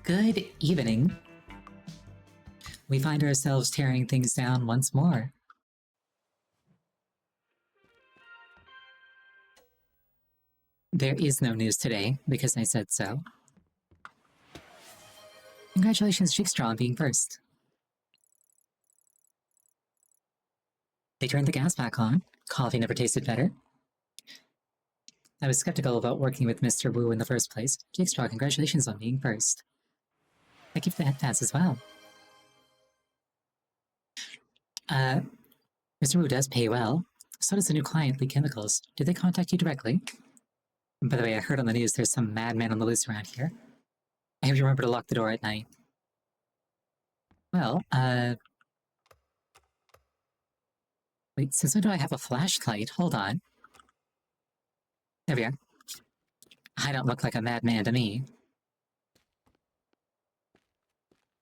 Good evening. We find ourselves tearing things down once more. There is no news today, because I said so. Congratulations, Jigstraw, on being first. They turned the gas back on. Coffee never tasted better. I was skeptical about working with Mr. Wu in the first place. Jigstraw, congratulations on being first. Thank you for the head pass as well. Mr. Wu does pay well. So does the new client, Lee Chemicals. Did they contact you directly? By the way, I heard on the news there's some madman on the loose around here. I hope you remember to lock the door at night. Well, wait, since when do I have a flashlight? Hold on. There we are. I don't look like a madman to me.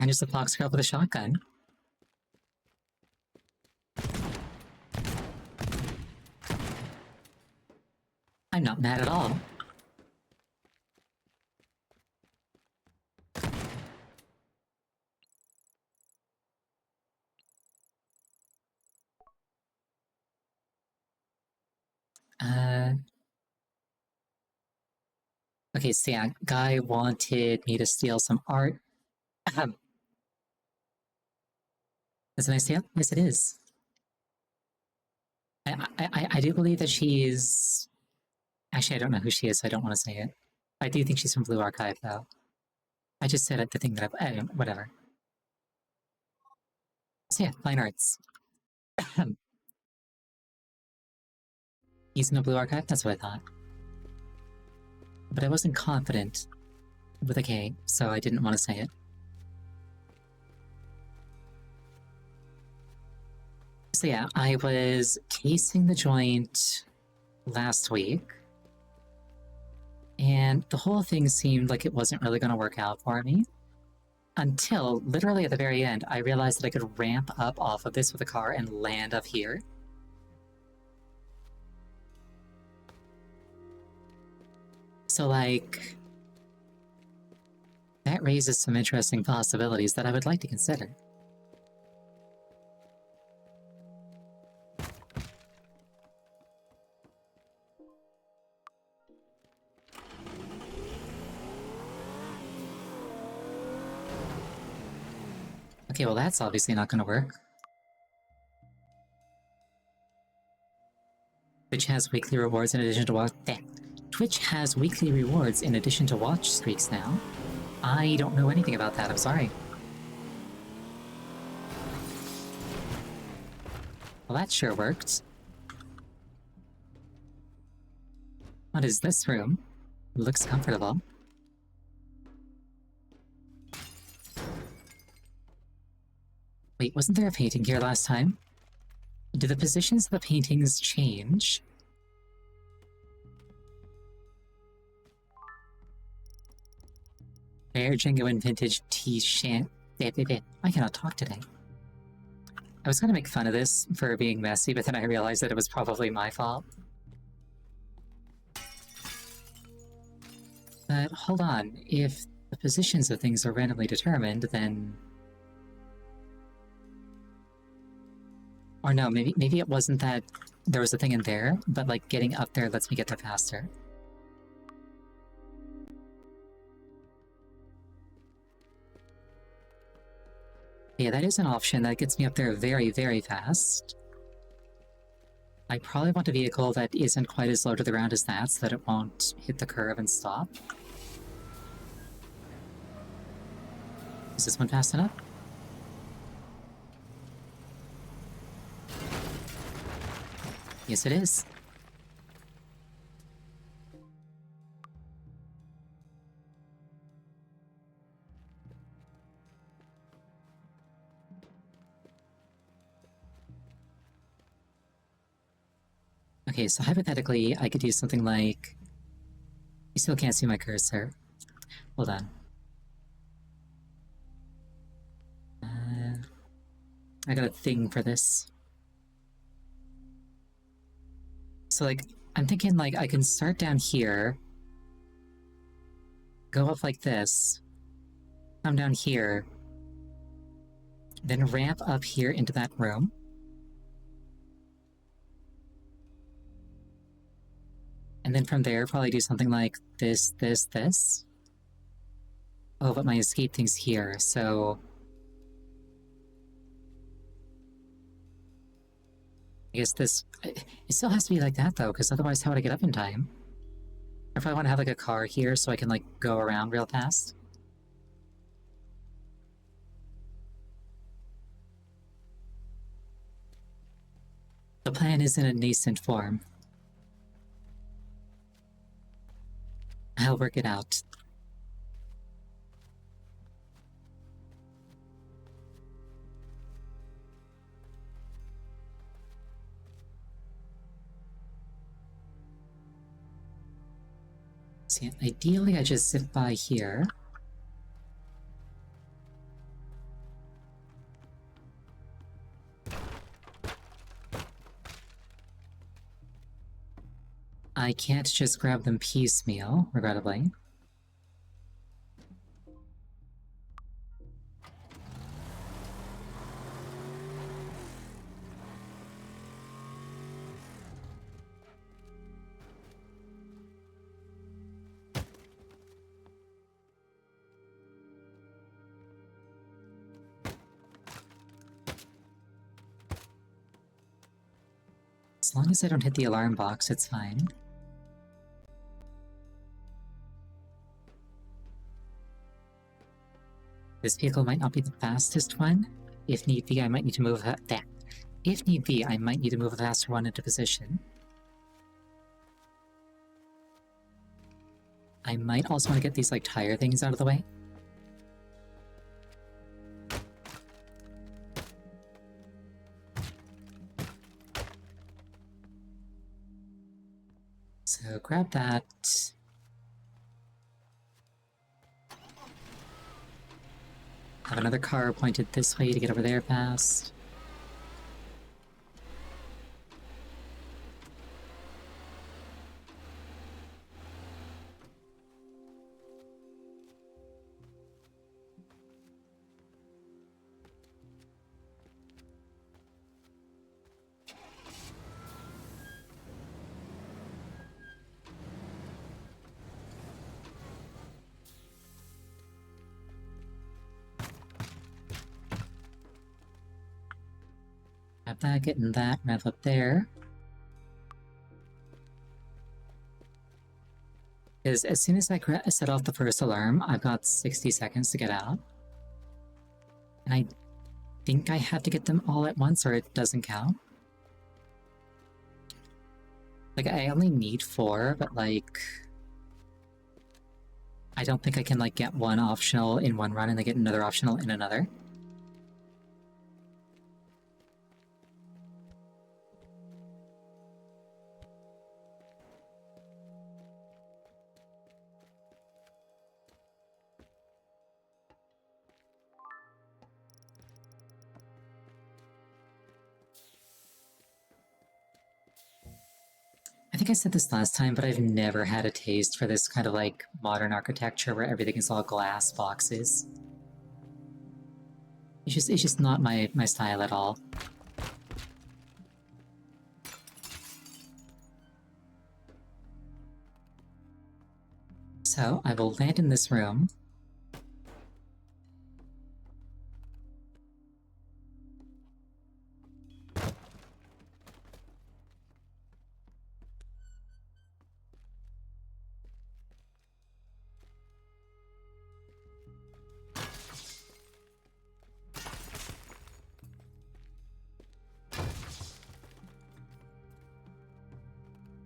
I'm just a fox girl with a shotgun. I'm not mad at all. Okay, so yeah, guy wanted me to steal some art. Is it a nice steal? Yes, it is. I do believe that she's... Actually, I don't know who she is, so I don't want to say it. I do think she's from Blue Archive, though. I just said the thing that whatever. So yeah, fine arts. He's in the Blue Archive? That's what I thought. But I wasn't confident with a K, so I didn't want to say it. So yeah, I was casing the joint last week, and the whole thing seemed like it wasn't really going to work out for me. Until, literally at the very end, I realized that I could ramp up off of this with a car and land up here. So, like, that raises some interesting possibilities that I would like to consider. Okay, well that's obviously not gonna work. Twitch has weekly rewards in addition to Twitch has weekly rewards in addition to watch streaks now. I don't know anything about that, I'm sorry. Well, that sure worked. What is this room? Looks comfortable. Wait, wasn't there a painting here last time? Do the positions of the paintings change? Rare, genuine, vintage T-shan... I cannot talk today. I was gonna make fun of this for being messy, but then I realized that it was probably my fault. But hold on, if the positions of things are randomly determined, then... Or no, maybe it wasn't that there was a thing in there, but like getting up there lets me get there faster. Yeah, that is an option that gets me up there very, very fast. I probably want a vehicle that isn't quite as low to the ground as that, so that it won't hit the curve and stop. Is this one fast enough? Yes, it is. Okay, so hypothetically, I could do something like... You still can't see my cursor. Hold on. I got a thing for this. So, like, I'm thinking, like, I can start down here, go up like this, come down here, then ramp up here into that room. And then from there, probably do something like this, this, this. Oh, but my escape thing's here, so... I guess this... It still has to be like that, though, because otherwise how would I get up in time? Or if I want to have, like, a car here so I can, like, go around real fast. The plan is in a nascent form. I'll work it out. See, ideally I just zip by here. I can't just grab them piecemeal, regrettably. As long as I don't hit the alarm box, it's fine. This vehicle might not be the fastest one. If need be, I might need to move that. If need be, I might need to move a faster one into position. I might also want to get these, like, tire things out of the way. So grab that. Have another car pointed this way to get over there fast. Grab that, get in that, rev up there. Because as soon as I set off the first alarm, I've got 60 seconds to get out. And I think I have to get them all at once or it doesn't count. Like, I only need 4, but like... I don't think I can, like, get one optional in one run and then get another optional in another. I think I said this last time, but I've never had a taste for this kind of, like, modern architecture where everything is all glass boxes. It's just not my style at all. So, I will land in this room.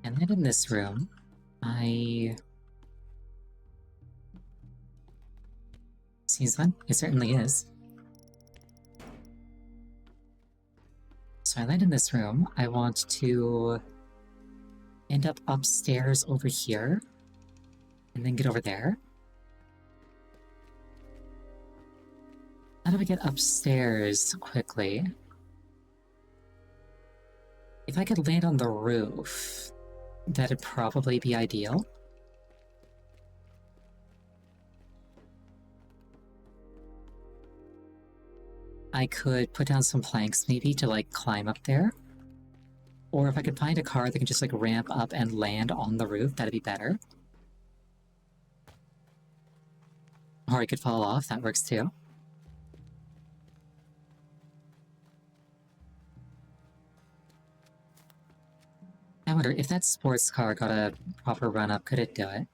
And then in this room, Seems fun. It certainly is. So I land in this room. I want to end up upstairs over here, and then get over there. How do I get upstairs quickly? If I could land on the roof, that'd probably be ideal. I could put down some planks maybe to like climb up there. Or if I could find a car that can just like ramp up and land on the roof, that'd be better. Or I could fall off, that works too. I wonder if that sports car got a proper run up, could it do it?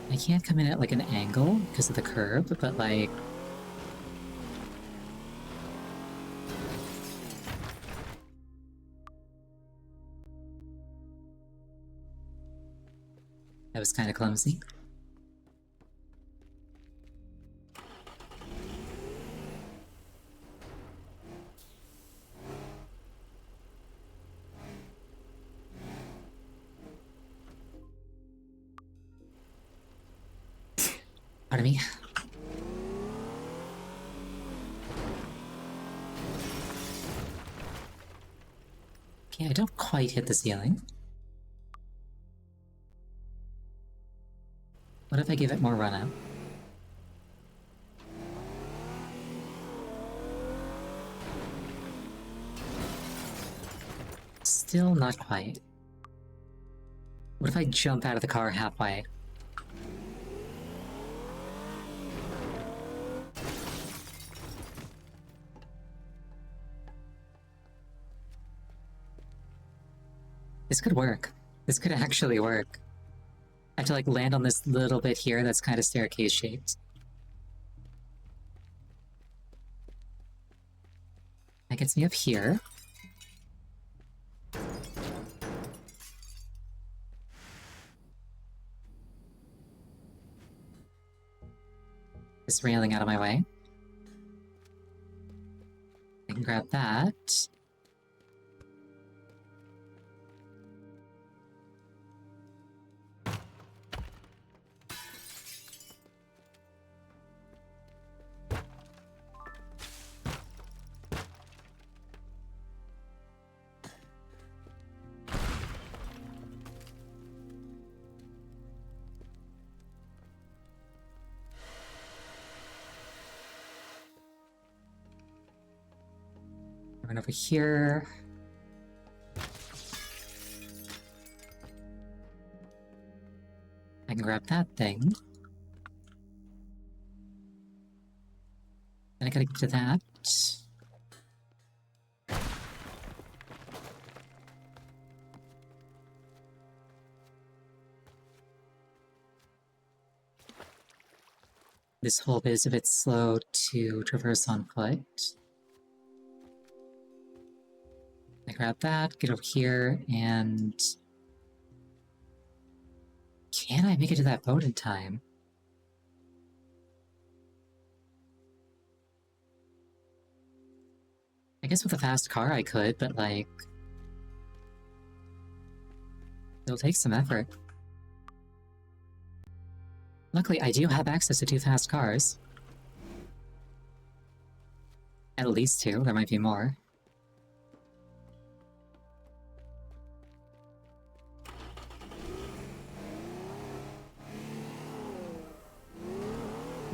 I can't come in at like an angle because of the curb, but like... That was kind of clumsy. Pardon me. Okay, I don't quite hit the ceiling. What if I give it more run up? Still not quite. What if I jump out of the car halfway? This could work. This could actually work. I have to like land on this little bit here that's kind of staircase shaped. That gets me up here. This railing out of my way. I can grab that. Run over here. I can grab that thing. Then I gotta get to that. This whole bit is a bit slow to traverse on foot. I grab that, get over here, and... Can I make it to that boat in time? I guess with a fast car I could, but like... It'll take some effort. Luckily, I do have access to 2 fast cars. At least 2, there might be more.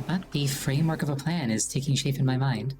But the framework of a plan is taking shape in my mind.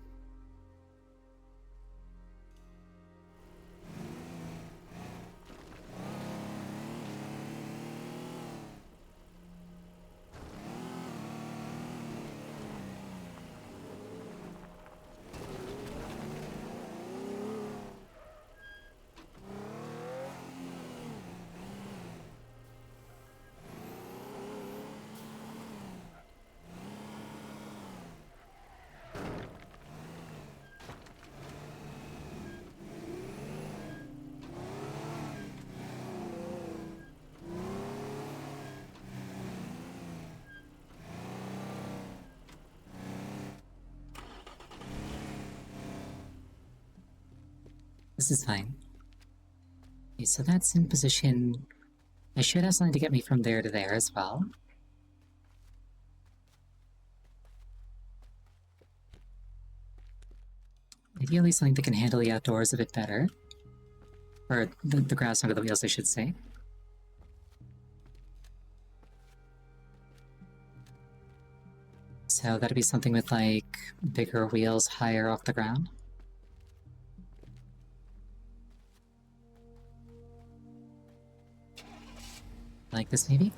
This is fine. Okay, so that's in position. I should have something to get me from there to there as well. Ideally something that can handle the outdoors a bit better. Or the grass under the wheels, I should say. So that'd be something with, like, bigger wheels higher off the ground. Like this, maybe?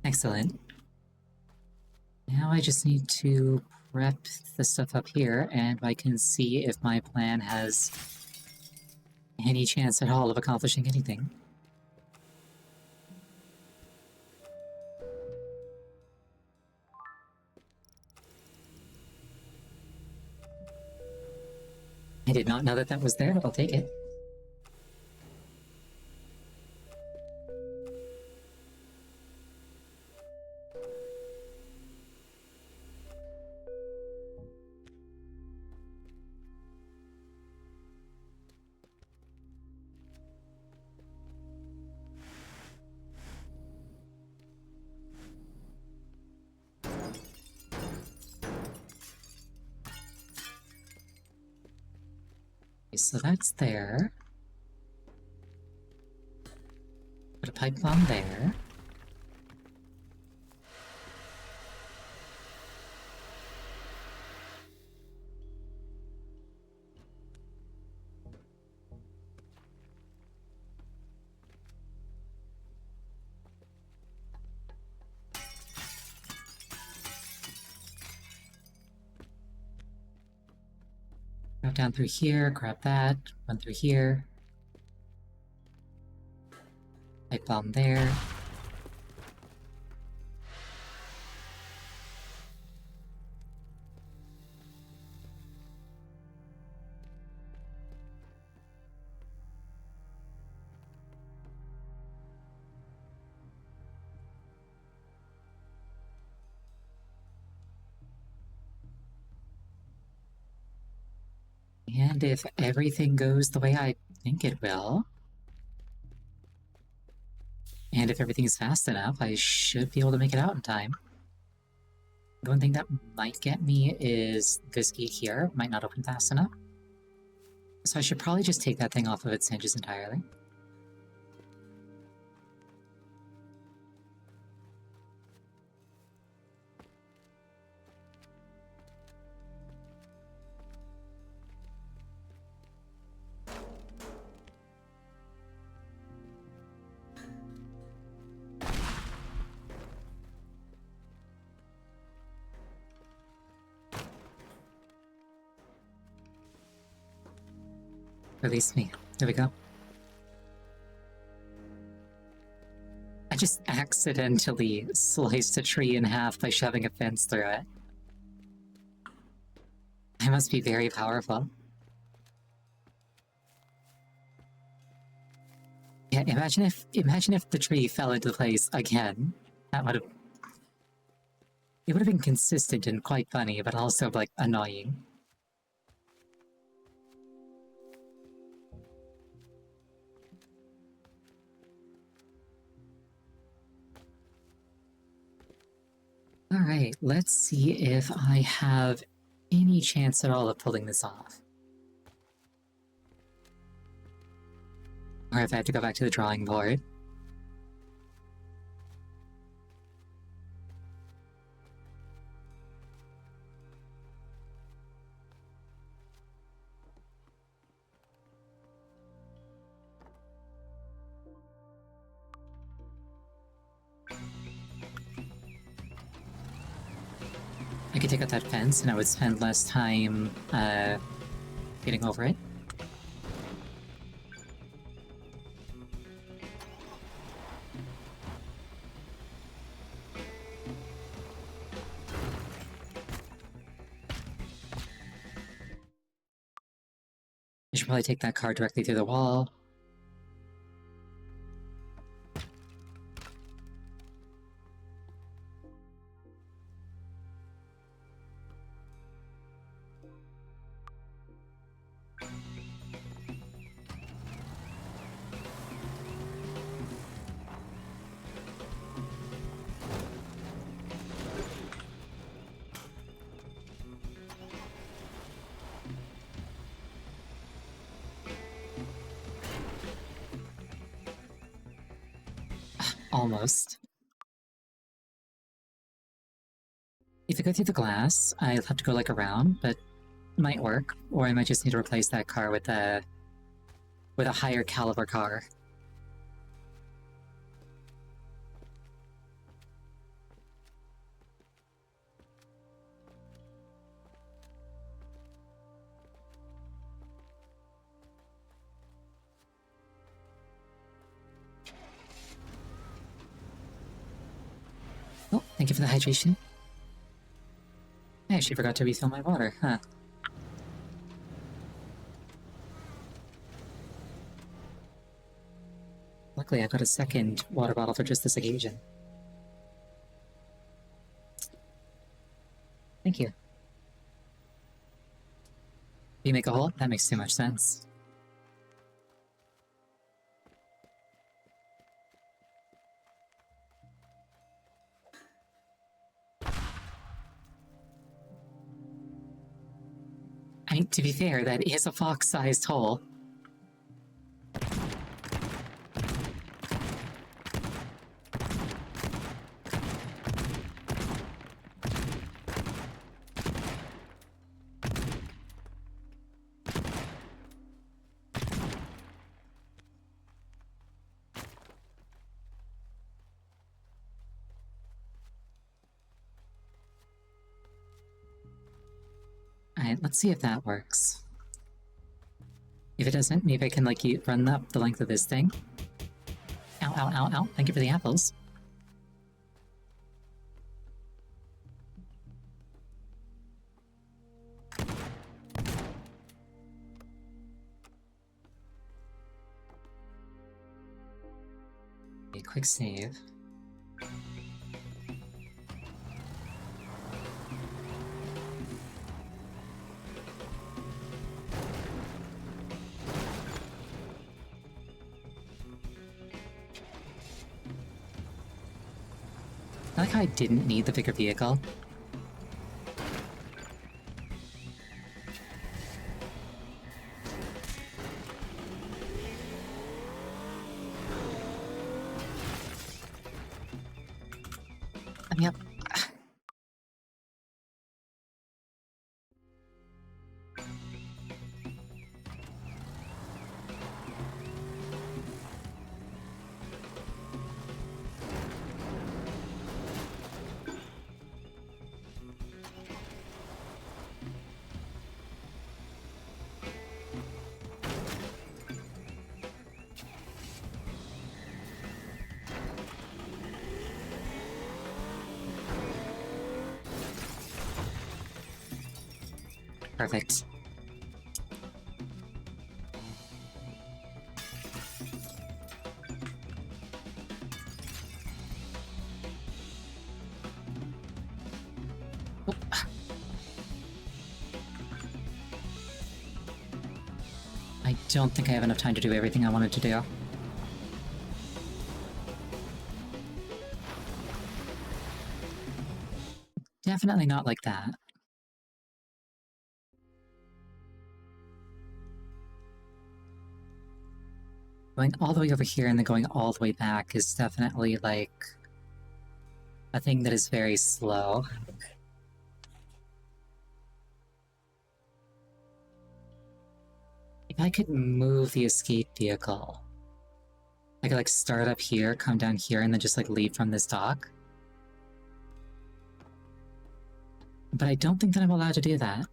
Excellent. Now I just need to prep the stuff up here, and I can see if my plan has any chance at all of accomplishing anything. I did not know that that was there, but I'll take it. Okay, so that's there. Put a pipe bomb there. Drop down through here, grab that, run through here. Pipe bomb there. And if everything goes the way I think it will, and if everything's fast enough, I should be able to make it out in time. The one thing that might get me is this gate here might not open fast enough. So I should probably just take that thing off of its hinges entirely. Release me. There we go. I just accidentally sliced a tree in half by shoving a fence through it. I must be very powerful. Yeah, imagine if the tree fell into place again. That would have... It would have been consistent and quite funny, but also, like, annoying. Alright, let's see if I have any chance at all of pulling this off. Or if I have to go back to the drawing board. I could take out that fence and I would spend less time, getting over it. You should probably take that car directly through the wall. Almost. If I go through the glass, I'll have to go like around, but it might work. Or I might just need to replace that car with a higher caliber car. Oh, thank you for the hydration. I actually forgot to refill my water, huh? Luckily, I got a second water bottle for just this occasion. Thank you. You make a hole? That makes too much sense. I mean, to be fair, that is a fox-sized hole. Alright, let's see if that works. If it doesn't, maybe I can, like, run up the length of this thing. Ow, ow, ow, ow. Thank you for the apples. Okay, quick save. I like how I didn't need the bigger vehicle. Yep. Perfect. Oh. I don't think I have enough time to do everything I wanted to do. Definitely not like that. Going all the way over here and then going all the way back is definitely, like, a thing that is very slow. If I could move the escape vehicle, I could, like, start up here, come down here, and then just, like, leave from this dock. But I don't think that I'm allowed to do that.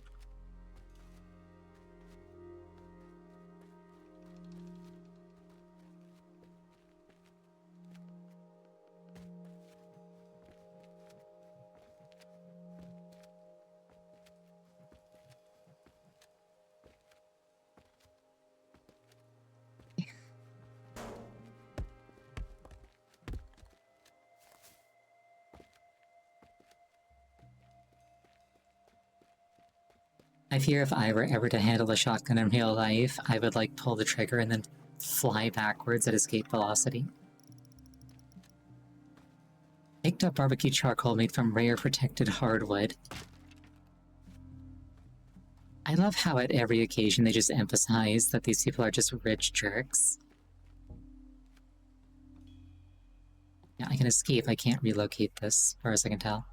I fear if I were ever to handle a shotgun in real life, I would like pull the trigger and then fly backwards at escape velocity. Baked up barbecue charcoal made from rare protected hardwood. I love how at every occasion they just emphasize that these people are just rich jerks. Yeah, I can escape, I can't relocate this, as far as I can tell.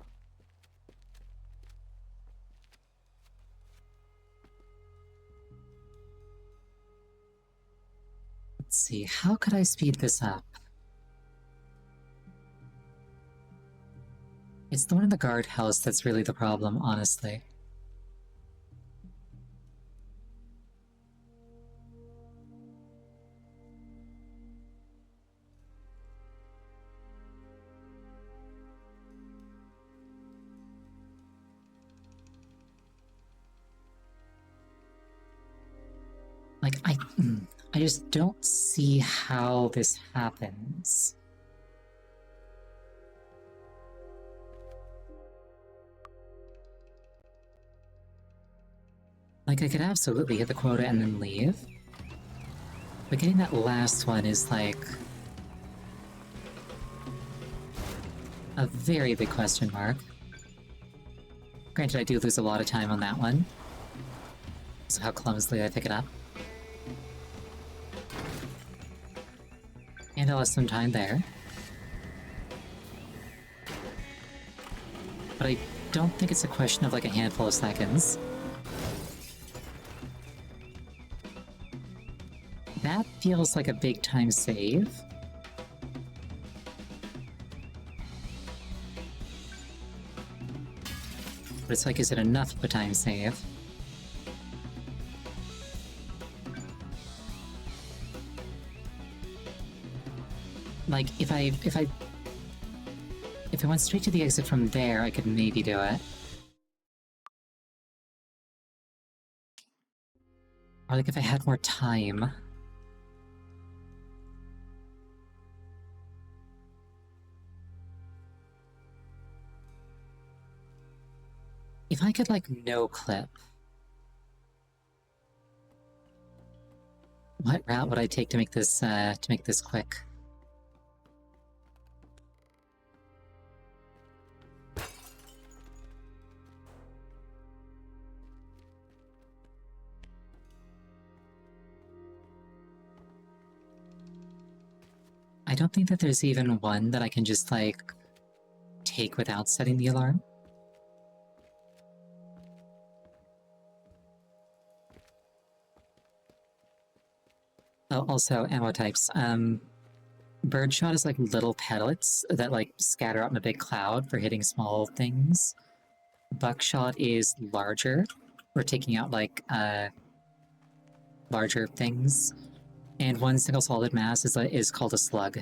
Let's see, how could I speed this up? It's the one in the guardhouse that's really the problem, honestly. Like, I just don't see how this happens. Like, I could absolutely hit the quota and then leave. But getting that last one is, like, a very big question mark. Granted, I do lose a lot of time on that one. So how clumsily I pick it up. And I lost some time there. But I don't think it's a question of, like, a handful of seconds. That feels like a big time save. But it's like, is it enough of a time save? Like, if I went straight to the exit from there, I could maybe do it. Or like if I had more time. If I could, like, no clip. What route would I take to make this quick? I don't think that there's even one that I can just, like, take without setting the alarm. Oh, also, ammo types. Birdshot is like little pellets that, like, scatter out in a big cloud for hitting small things. Buckshot is larger, for taking out, like, larger things. And one single solid mass is called a slug.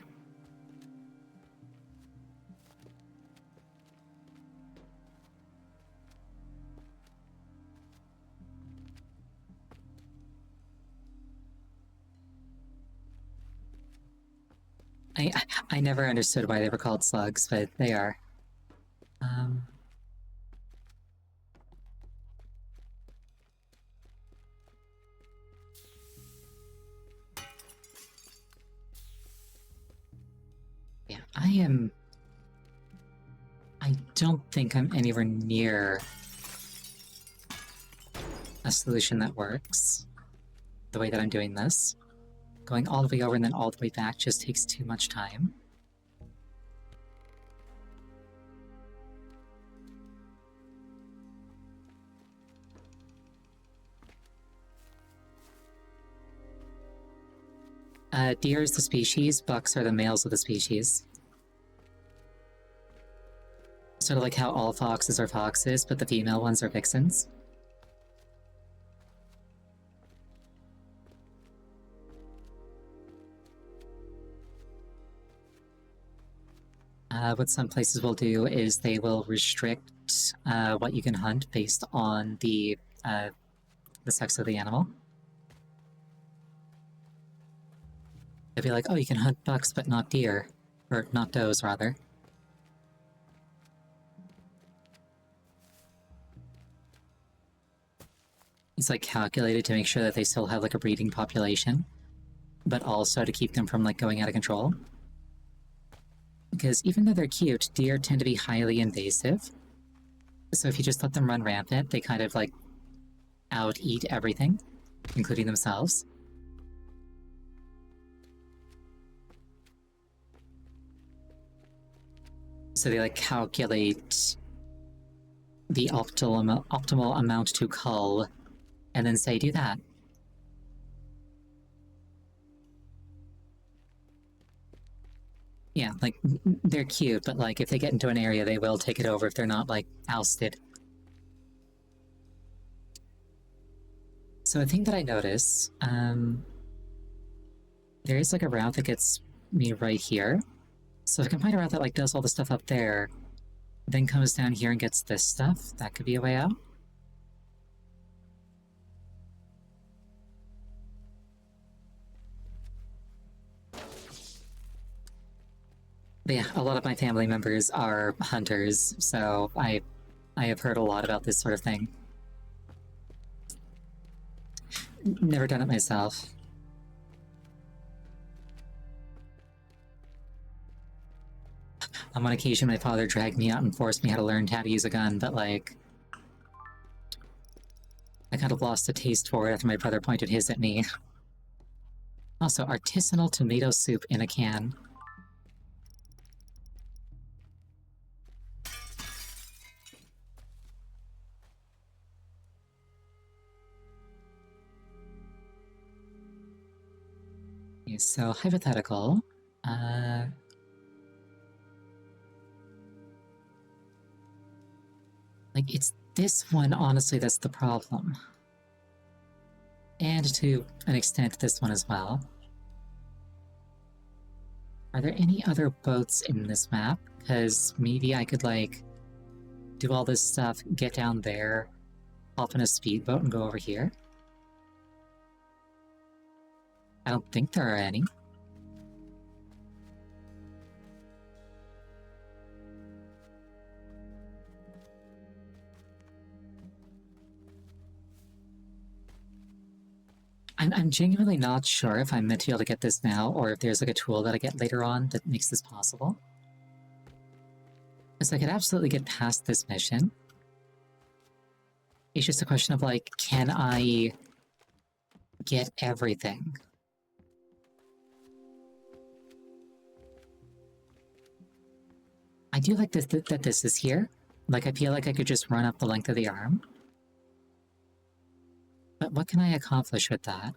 I never understood why they were called slugs, but they are. Yeah, I don't think I'm anywhere near a solution that works the way that I'm doing this. Going all the way over and then all the way back just takes too much time. Deer is the species, bucks are the males of the species. Sort of like how all foxes are foxes, but the female ones are vixens. What some places will do is they will restrict what you can hunt based on the sex of the animal. They'll be like, oh, you can hunt bucks but not deer. Or not does, rather. It's like calculated to make sure that they still have like a breeding population, but also to keep them from like going out of control. Because even though they're cute, deer tend to be highly invasive. So if you just let them run rampant, they kind of like out-eat everything, including themselves. So they like calculate the optimal amount to cull, and then say, do that. Yeah, like, they're cute, but like, if they get into an area, they will take it over if they're not, like, ousted. So a thing that I notice, there is like a route that gets me right here. So if I can find a route that like does all the stuff up there, then comes down here and gets this stuff, that could be a way out. But yeah, a lot of my family members are hunters, so I have heard a lot about this sort of thing. Never done it myself. On one occasion, my father dragged me out and forced me how to learn how to use a gun, but like, I kind of lost a taste for it after my brother pointed his at me. Also, artisanal tomato soup in a can. Okay, so, hypothetical. Like, it's this one, honestly, that's the problem. And to an extent, this one as well. Are there any other boats in this map? Because maybe I could, like, do all this stuff, get down there, hop in a speedboat and go over here? I don't think there are any. I'm genuinely not sure if I'm meant to be able to get this now, or if there's like a tool that I get later on that makes this possible. Because I could absolutely get past this mission. It's just a question of like, can I get everything? I do like this, that this is here. Like, I feel like I could just run up the length of the arm. But what can I accomplish with that?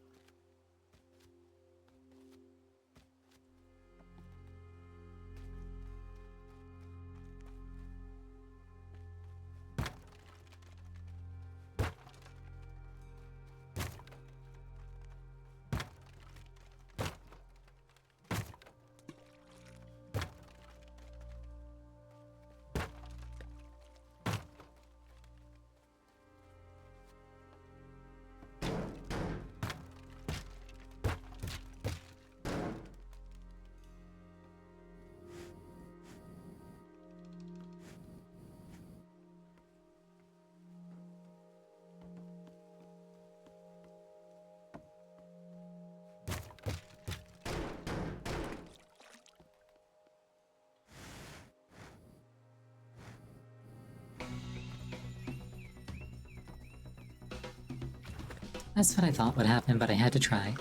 That's what I thought would happen, but I had to try.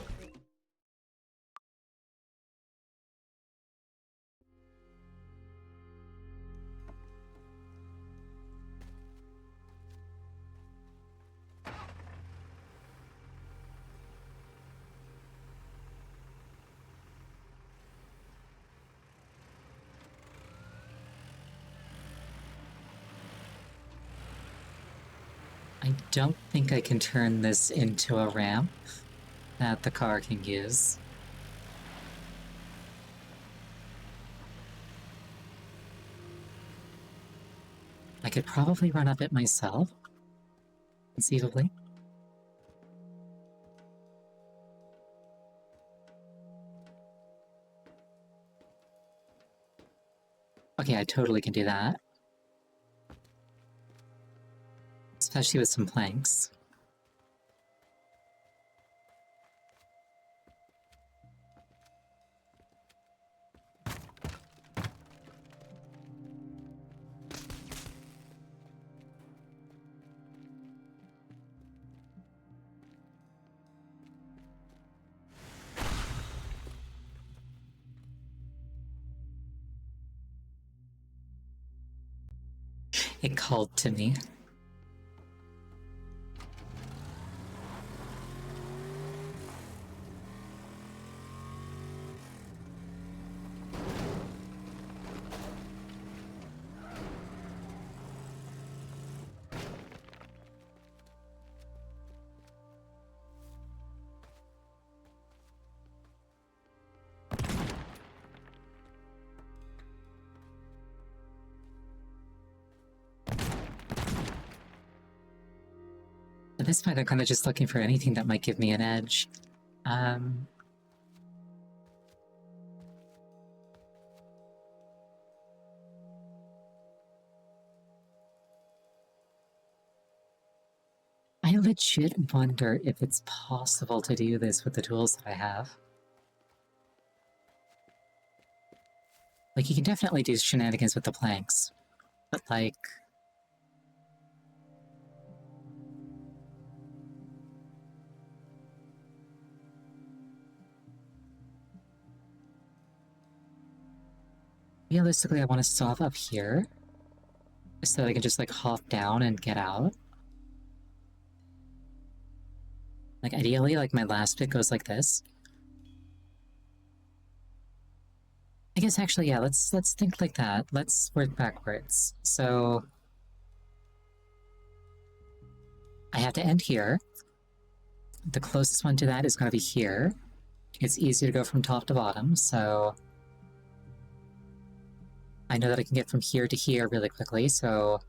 I don't think I can turn this into a ramp that the car can use. I could probably run up it myself, conceivably. Okay, I totally can do that. Especially with some planks. It called to me. At this point, I'm kind of just looking for anything that might give me an edge. I legit wonder if it's possible to do this with the tools that I have. Like, you can definitely do shenanigans with the planks, but like... realistically, I want to stop up here, so that I can just, like, hop down and get out. Like, ideally, like, my last bit goes like this. I guess, actually, yeah, let's think like that. Let's work backwards. So... I have to end here. The closest one to that is going to be here. It's easy to go from top to bottom, so... I know that I can get from here to here really quickly, so...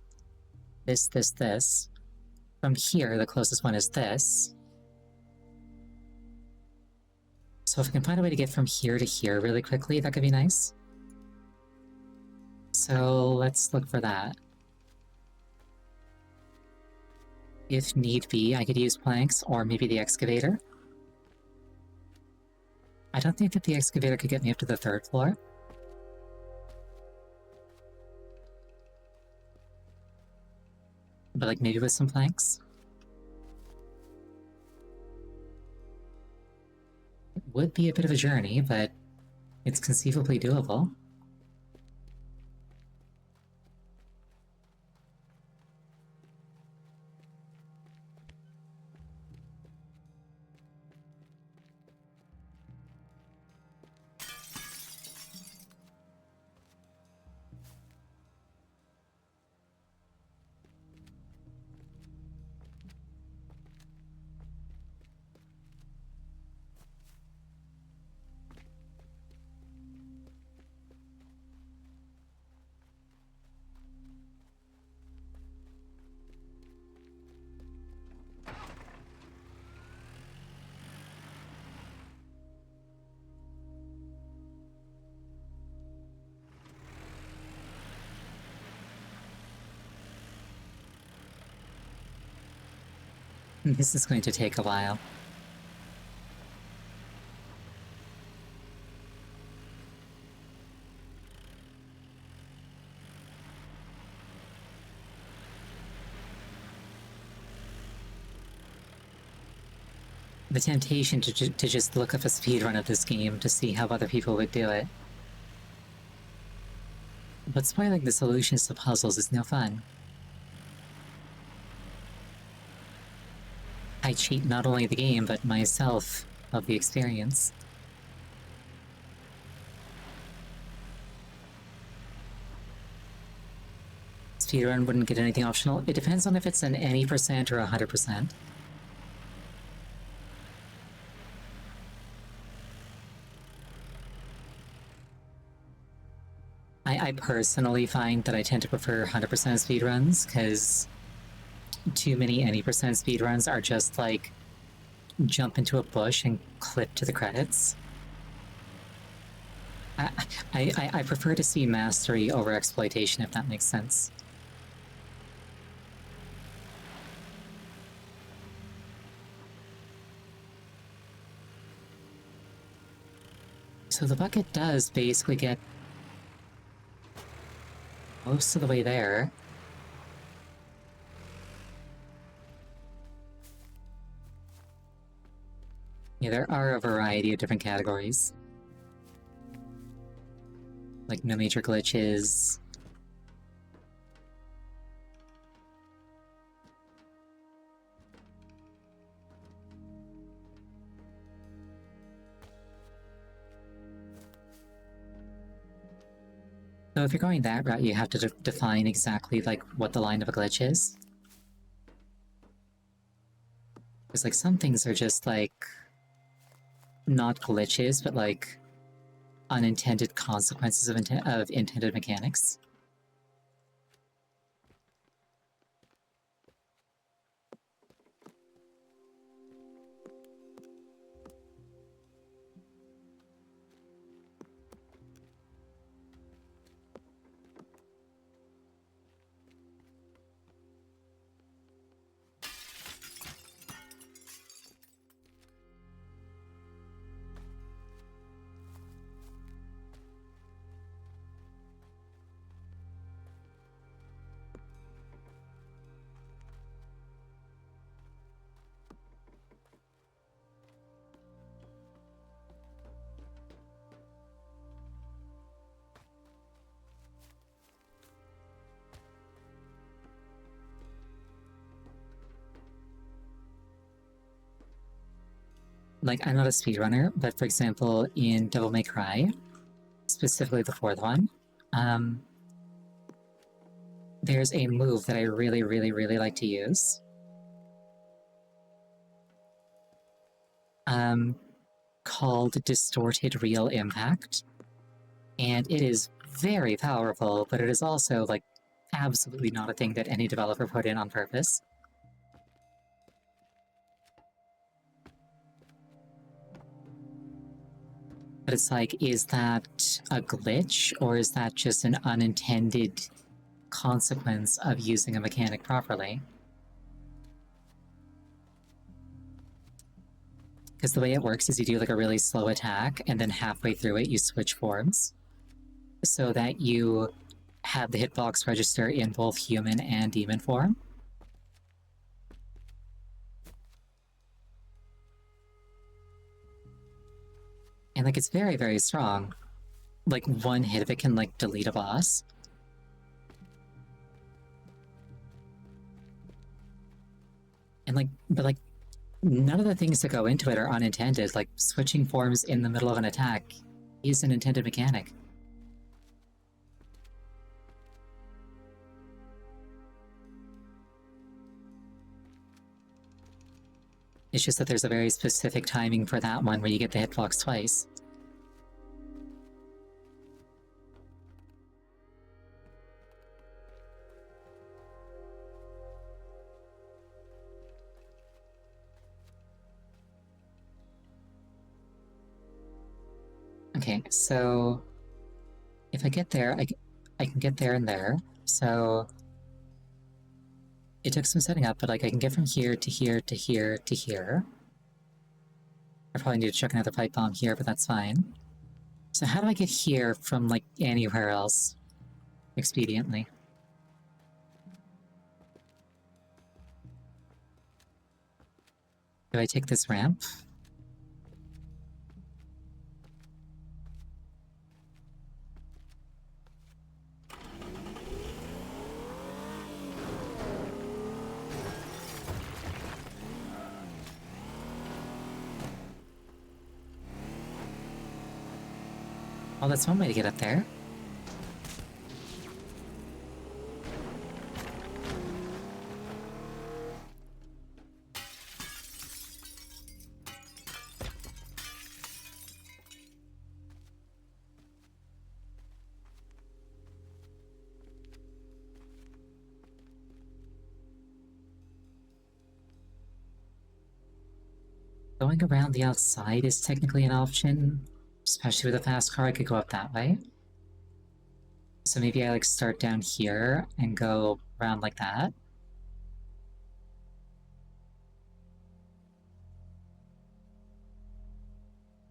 This, this, this. From here, the closest one is this. So if I can find a way to get from here to here really quickly, that could be nice. So let's look for that. If need be, I could use planks, or maybe the excavator. I don't think that the excavator could get me up to the 3rd floor. But like, maybe with some planks? It would be a bit of a journey, but it's conceivably doable. This is going to take a while. The temptation to just look up a speedrun of this game to see how other people would do it. But spoiling the solutions to puzzles is no fun. I cheat not only the game, but myself of the experience. Speedrun wouldn't get anything optional. It depends on if it's an any percent or 100%. I personally find that I tend to prefer 100% speedruns, because too many any percent speedruns are just like jump into a bush and clip to the credits. I prefer to see mastery over exploitation, if that makes sense. So the bucket does basically get most of the way there. Yeah, there are a variety of different categories. Like, no major glitches. So if you're going that route, you have to define exactly, like, what the line of a glitch is. Because, like, some things are just, like, not glitches, but, like, unintended consequences of intended mechanics. Like, I'm not a speedrunner, but for example, in Devil May Cry, specifically the fourth one, there's a move that I really, really, really like to use. Called Distorted Real Impact. And it is very powerful, but it is also, like, absolutely not a thing that any developer put in on purpose. But it's like, is that a glitch, or is that just an unintended consequence of using a mechanic properly? Because the way it works is you do, like, a really slow attack, and then halfway through it you switch forms, so that you have the hitbox register in both human and demon form. And, like, it's very, very strong. Like, one hit of it can, like, delete a boss. And, like, but, like, none of the things that go into it are unintended. Like, switching forms in the middle of an attack is an intended mechanic. It's just that there's a very specific timing for that one where you get the hitbox twice. Okay, so if I get there, I can get there and there. So it took some setting up, but, like, I can get from here to here to here to here. I probably need to chuck another pipe bomb here, but that's fine. So how do I get here from, like, anywhere else expediently? Do I take this ramp? Well, that's one way to get up there. Going around the outside is technically an option, especially with a fast car. I could go up that way. So maybe I, like, start down here and go around like that.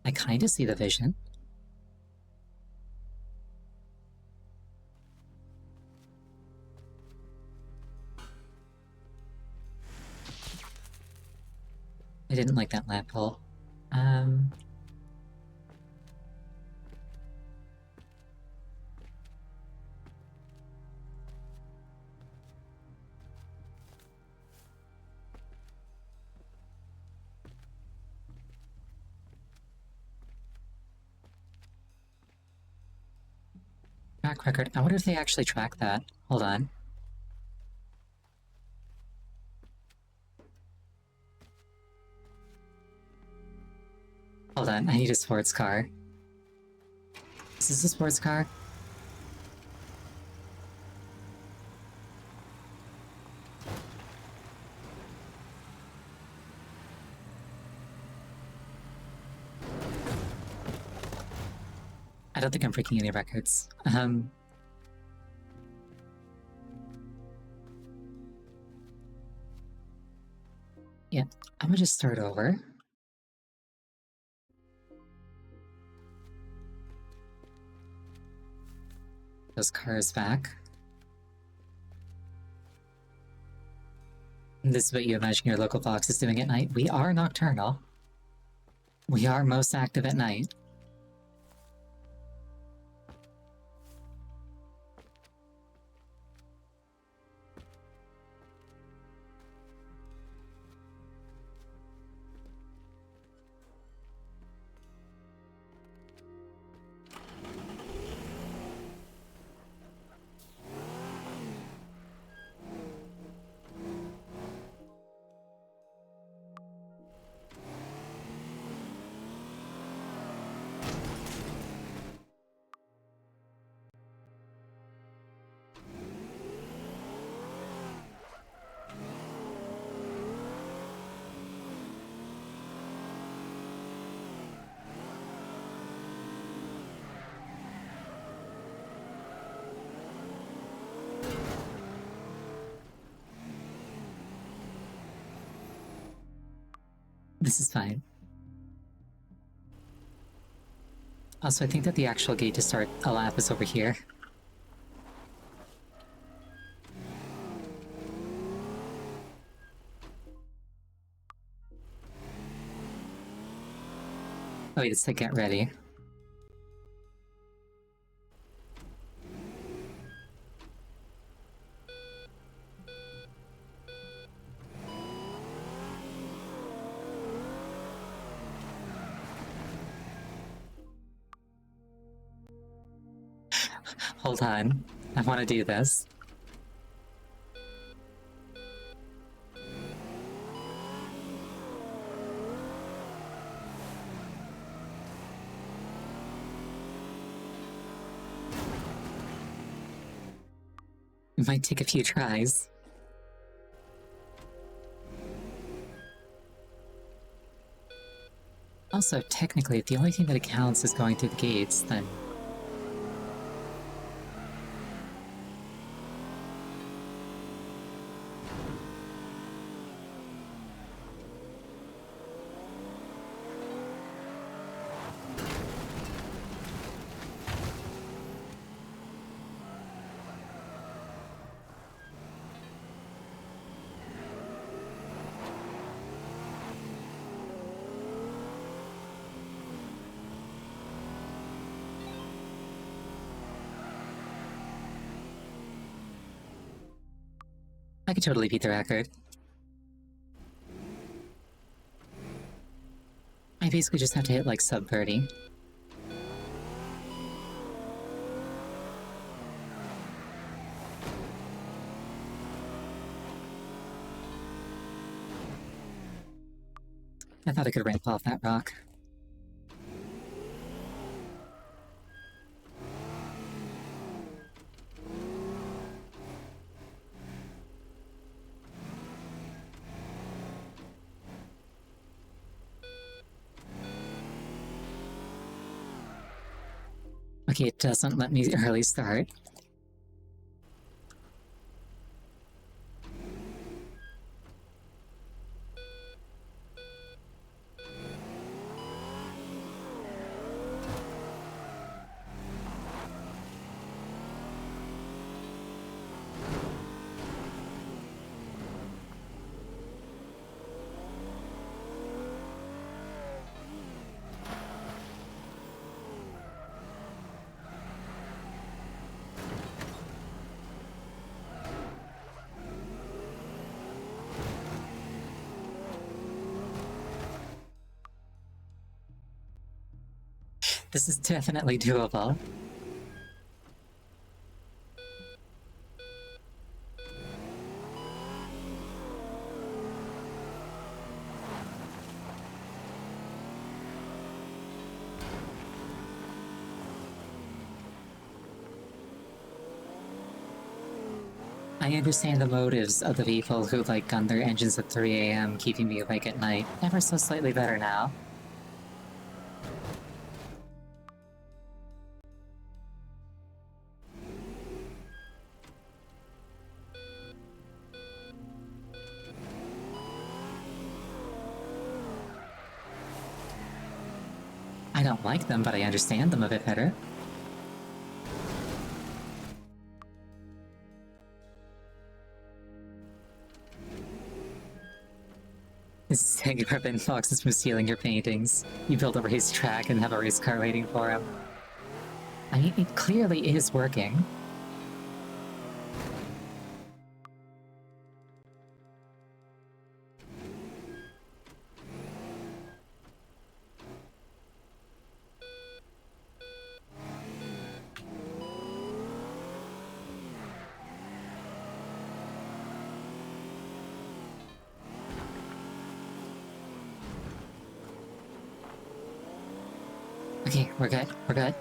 I kind of see the vision. I didn't like that lamp hole. Track record. I wonder if they actually track that. Hold on. Hold on, I need a sports car. Is this a sports car? I don't think I'm breaking any records. Yeah, I'm gonna just start over. Those cars back. And this is what you imagine your local fox is doing at night. We are nocturnal. We are most active at night. This is fine. Also, I think that the actual gate to start a lap is over here. Oh wait, it's to get ready. Hold on. I want to do this. It might take a few tries. Also, technically, if the only thing that counts is going through the gates, then... I could totally beat the record. I basically just have to hit like sub 30. I thought I could ramp off that rock. Okay, it doesn't let me early start. This is definitely doable. I understand the motives of the people who, like, gun their engines at 3 a.m., keeping me awake at night. Ever so slightly better now. I don't like them, but I understand them a bit better. Save Ben Foxes from stealing your paintings. You build a racetrack and have a race car waiting for him. I mean, it clearly is working. Okay, we're good. We're good.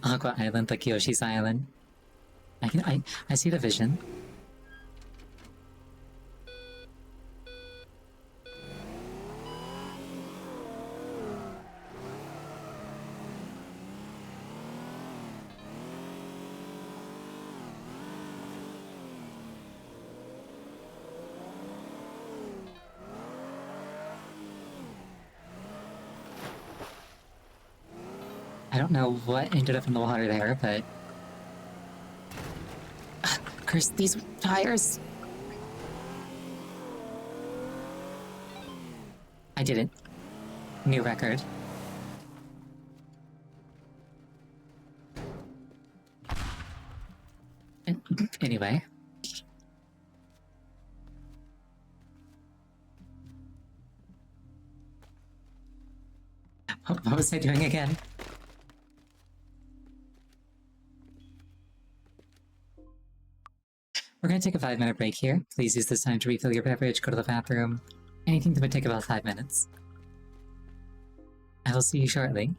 Aqua Island, like Yoshi's Island. I see the vision. I don't know what ended up in the water there, but... Curse these tires! I didn't. New record. Anyway. What was I doing again? We're gonna take a 5-minute break here. Please use this time to refill your beverage, go to the bathroom. Anything that would take about 5 minutes. I will see you shortly.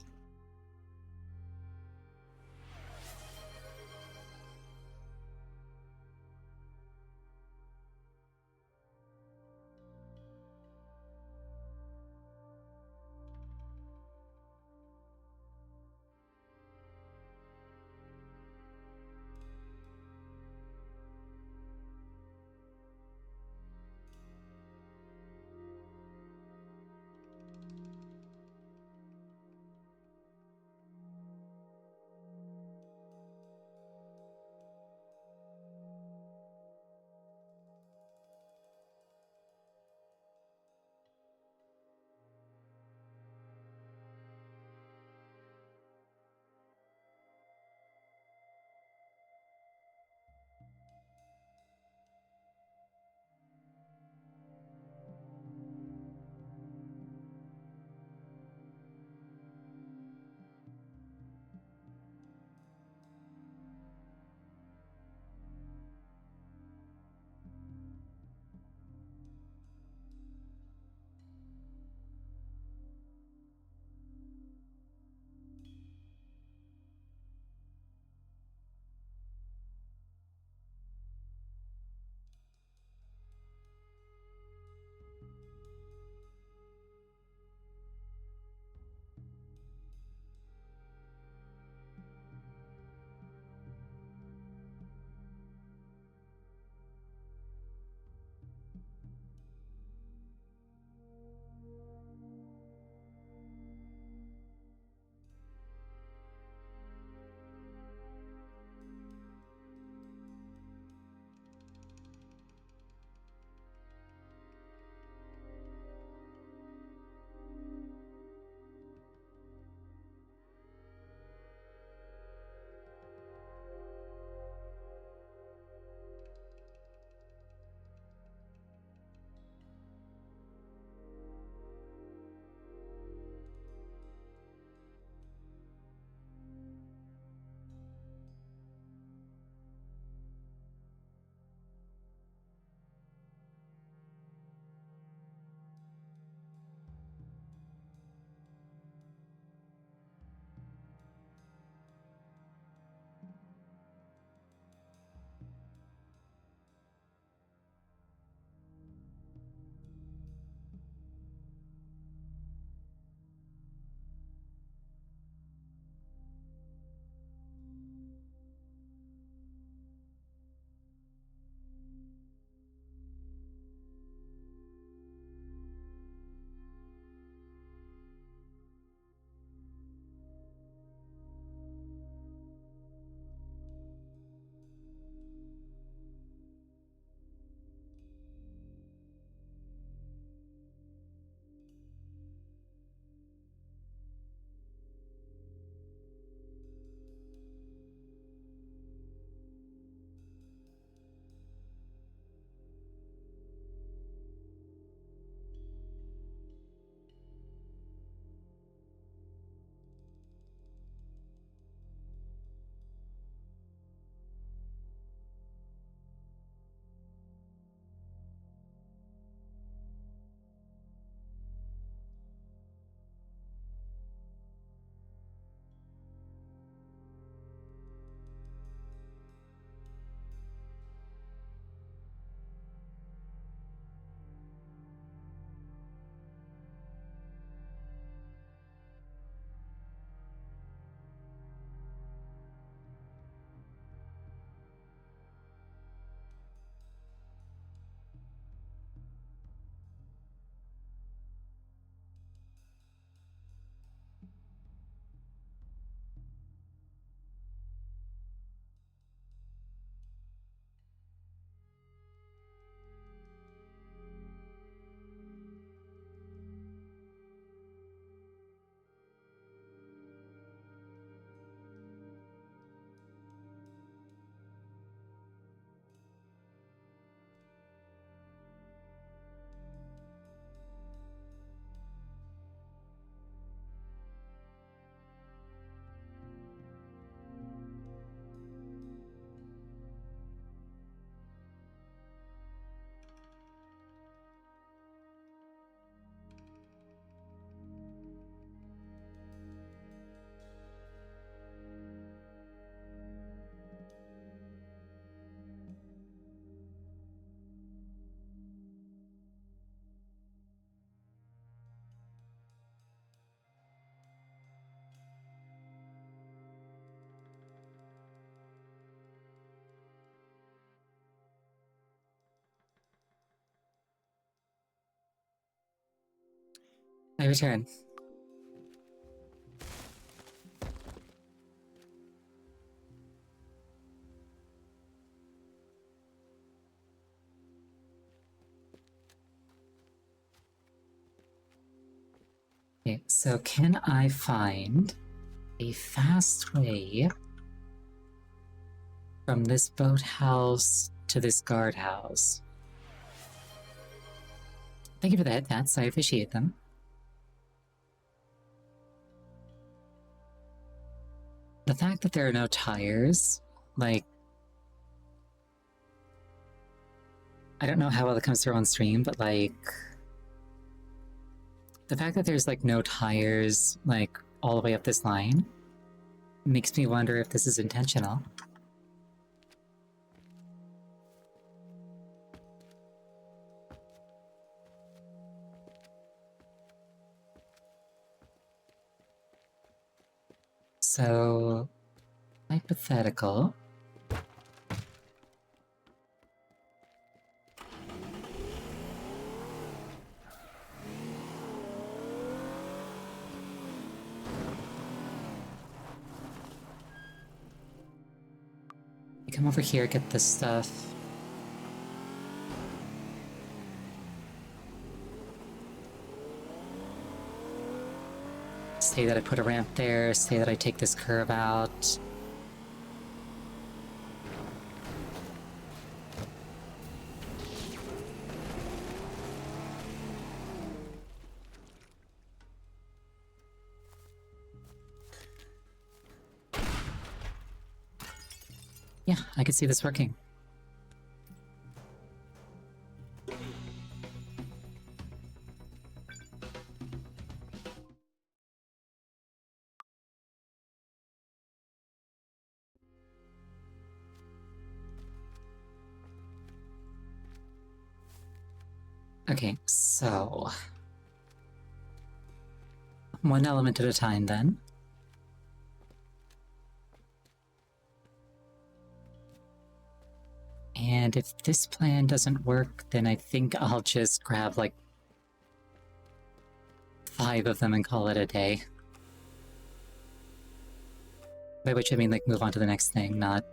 I return. Okay, so can I find a fast way from this boathouse to this guardhouse? Thank you for the head pats, I appreciate them. The fact that there are no tires, like... I don't know how well it comes through on stream, but like... the fact that there's like no tires, like, all the way up this line makes me wonder if this is intentional. So, hypothetical. You come over here, get this stuff. Say that I put a ramp there, say that I take this curve out. Yeah, I could see this working. Okay, so... one element at a time, then. And if this plan doesn't work, then I think I'll just grab, like, 5 of them and call it a day. By which I mean, like, move on to the next thing, not...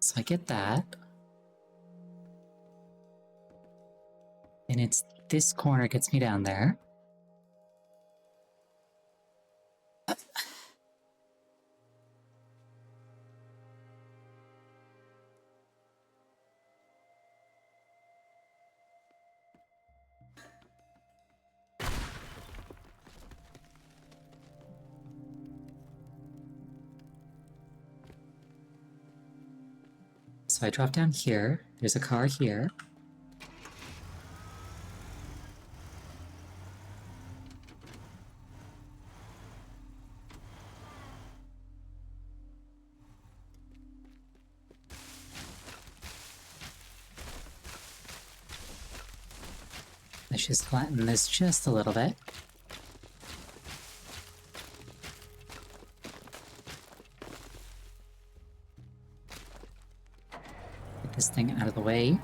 So I get that. And it's this corner gets me down there. So I drop down here, there's a car here. Let's just flatten this just a little bit. Get this thing out of the way.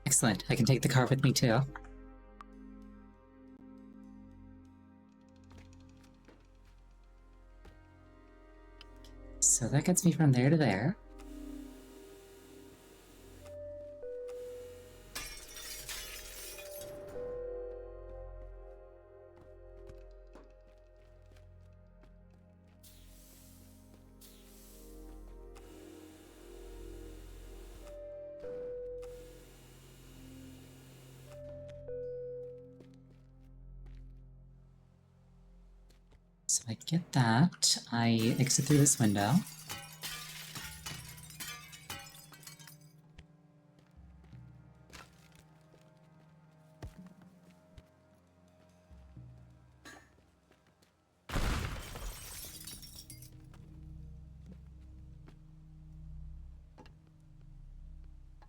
Excellent, I can take the car with me too. So that gets me from there to there. So I get that. I exit through this window.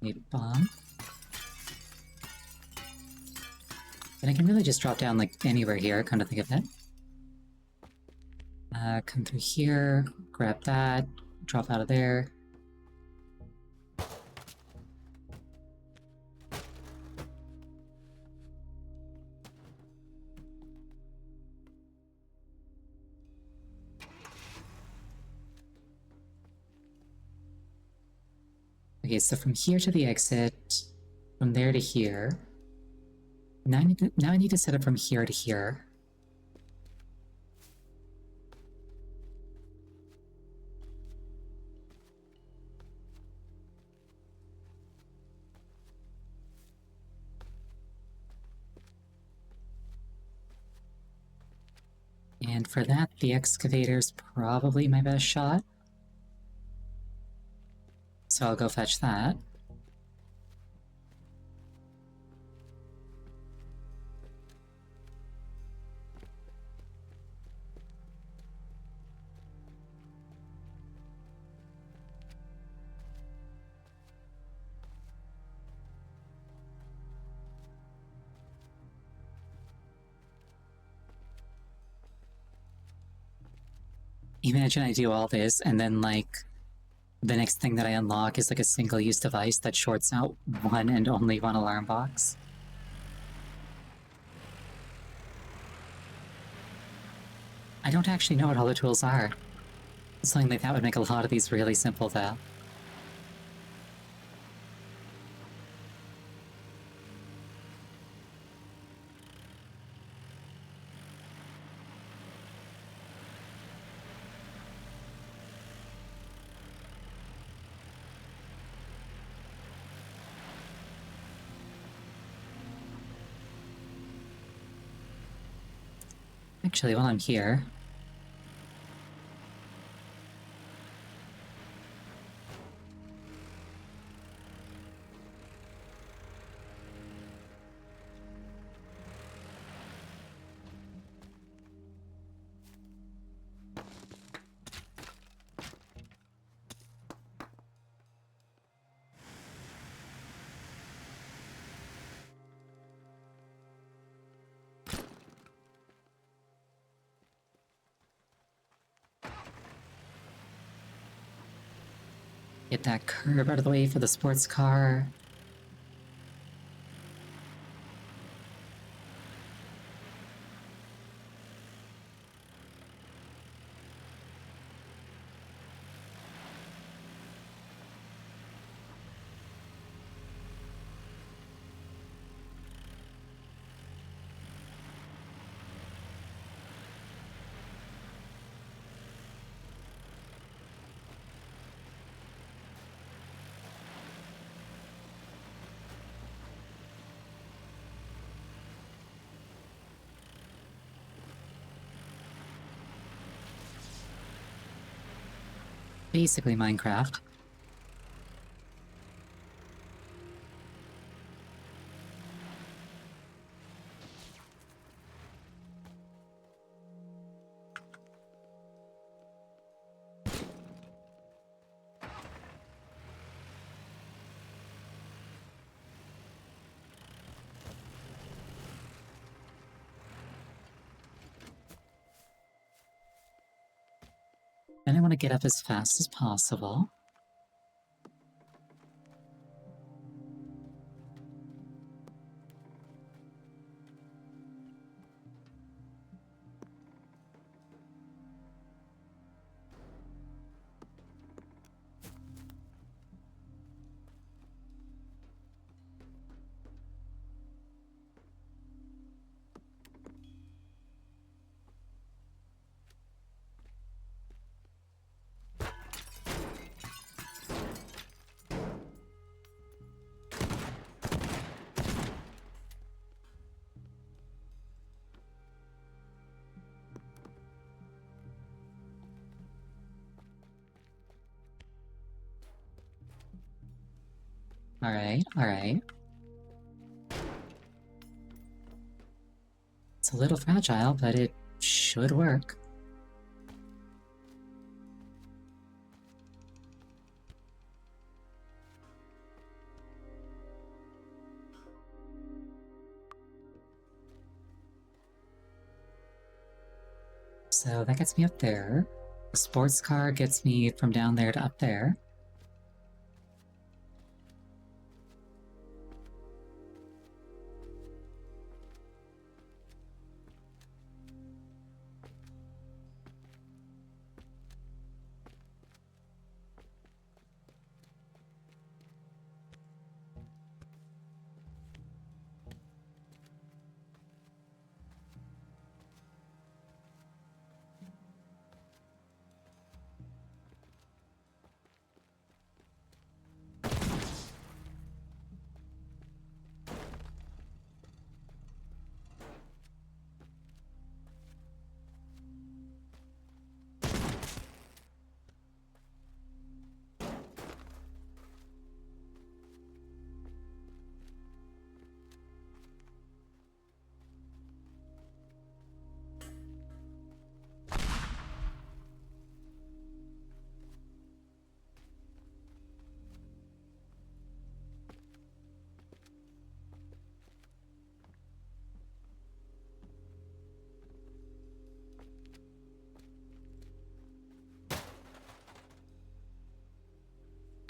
A bomb. And I can really just drop down, like, anywhere here, come to think of it. Come through here, grab that, drop out of there. Okay, so from here to the exit, from there to here. Now I need to set it from here to here. And for that, the excavator's probably my best shot. So I'll go fetch that. Imagine I do all this, and then, like, the next thing that I unlock is, like, a single-use device that shorts out one and only one alarm box. I don't actually know what all the tools are. Something like that would make a lot of these really simple, though. Actually, while I'm here... Get that curb out of the way for the sports car. Basically Minecraft. And I want to get up as fast as possible. Alright, alright. It's a little fragile, but it should work. So that gets me up there. The sports car gets me from down there to up there.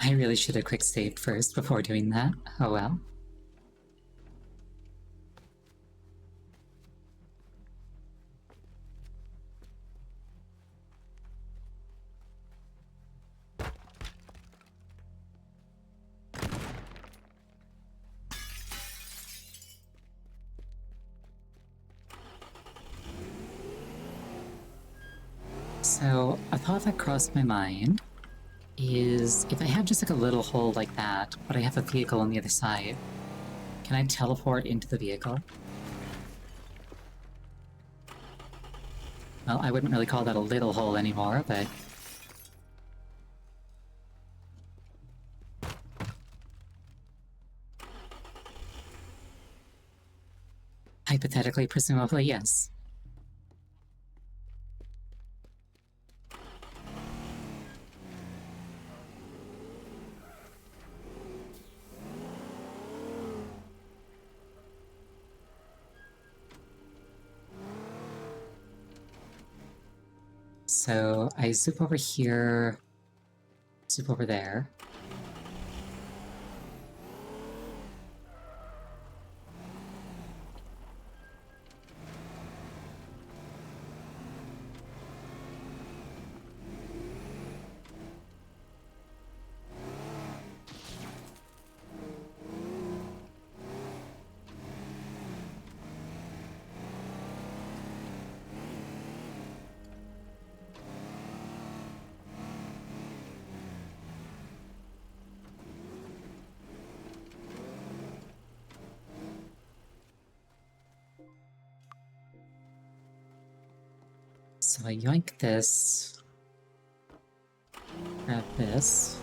I really should have quick saved first before doing that. Oh well. So, a thought that crossed my mind is if I have just like a little hole like that, but I have a vehicle on the other side, can I teleport into the vehicle? Well, I wouldn't really call that a little hole anymore, but... hypothetically, presumably, yes. So, I zoop over here, zoop over there. So I yoink this, grab this.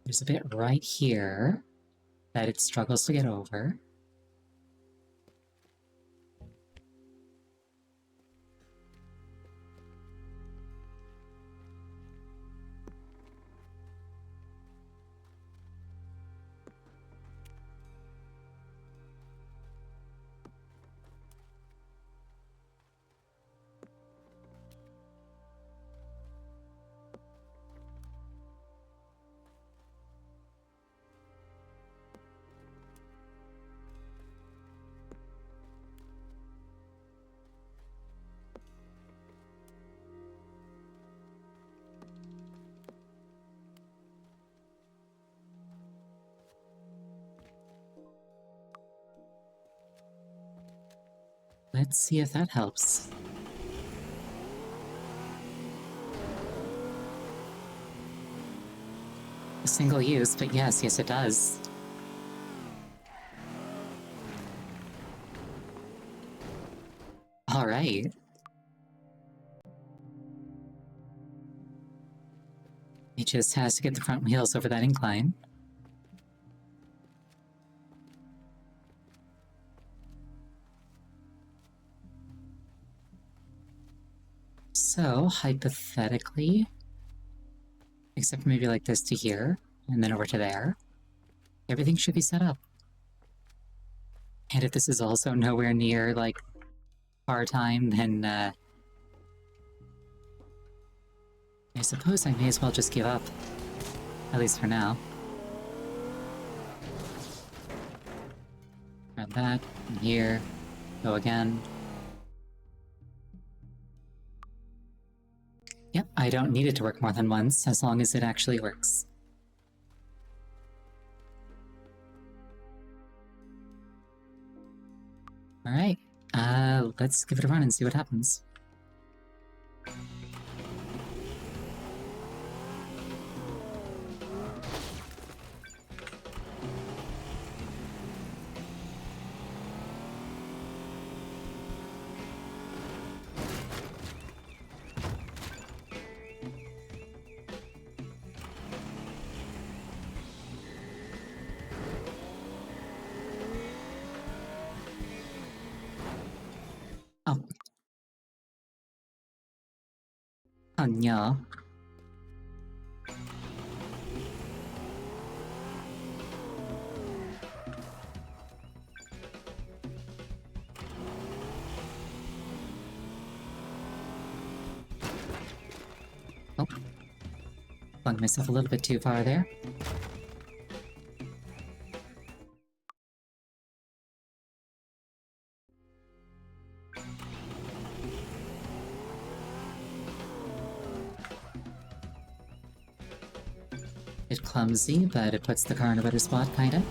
There's a bit right here that it struggles to get over. Let's see if that helps. A single use, but yes, it does. Alright. It just has to get the front wheels over that incline. So, hypothetically, Except maybe like this to here, and then over to there. Everything should be set up. And if this is also nowhere near, like, car time, then, I suppose I may as well just give up. At least for now. Grab that, and here. Go again. Yep, I don't need it to work more than once, as long as it actually works. Alright, let's give it a run and see what happens. Oh. Oh no. Oh. Flung myself a little bit too far there. It's clumsy, but it puts the car in a better spot, kinda.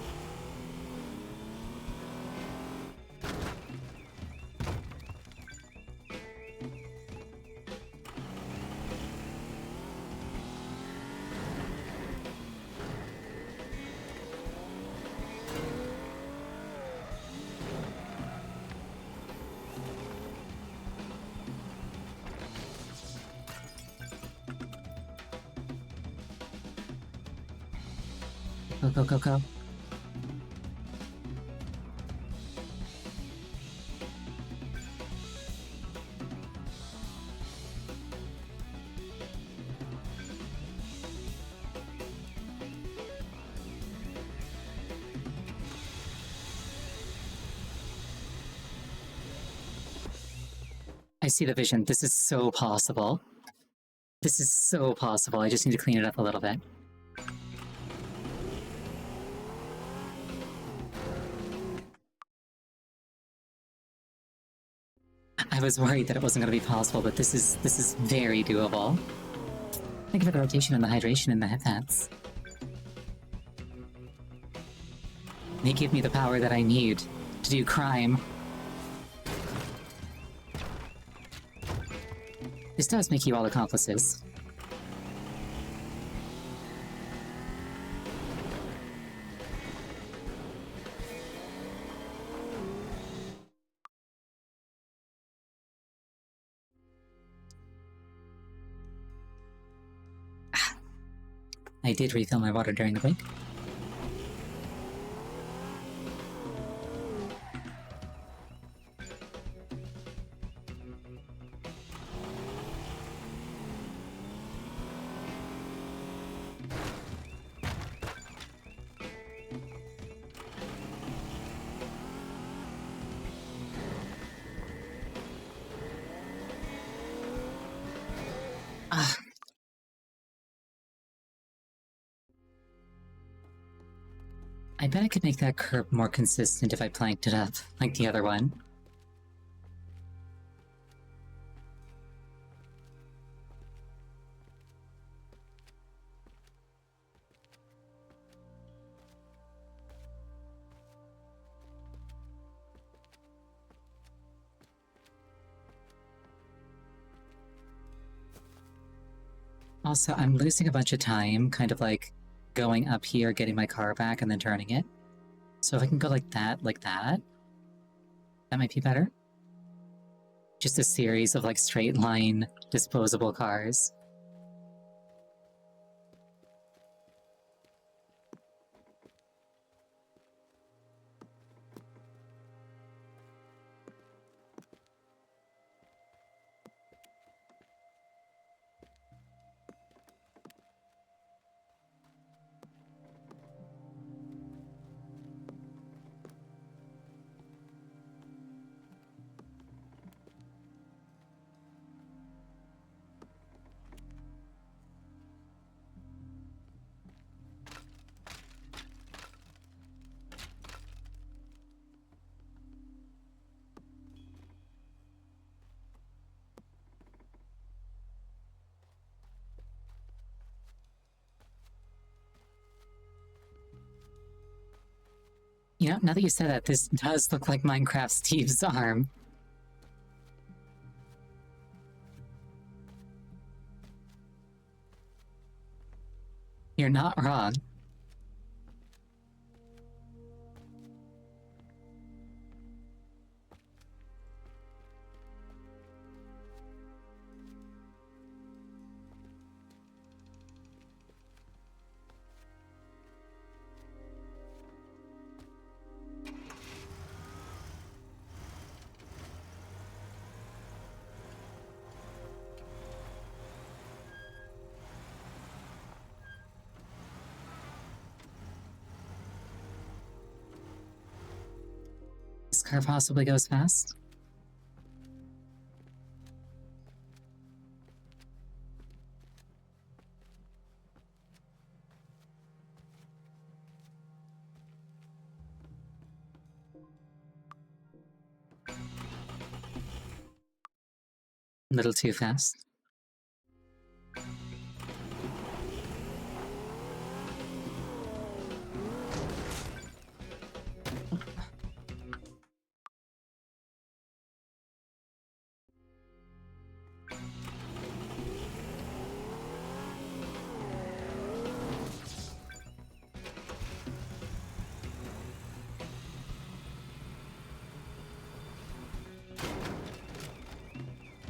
Go, go, go, go. I see the vision. This is so possible. This is so possible. I just need to clean it up a little bit. I was worried that it wasn't going to be possible, but this is very doable. Thank you for the rotation and the hydration in the headpats. They give me the power that I need to do crime. This does make you all accomplices. I did refill my water during the break. I bet I could make that curb more consistent if I planked it up, like the other one. Also, I'm losing a bunch of time, kind of like going up here, getting my car back, and then turning it. So if I can go like that, that might be better. Just a series of like straight line disposable cars. You know, now that you said that, this does look like Minecraft Steve's arm. You're not wrong. This car possibly goes fast. A little too fast.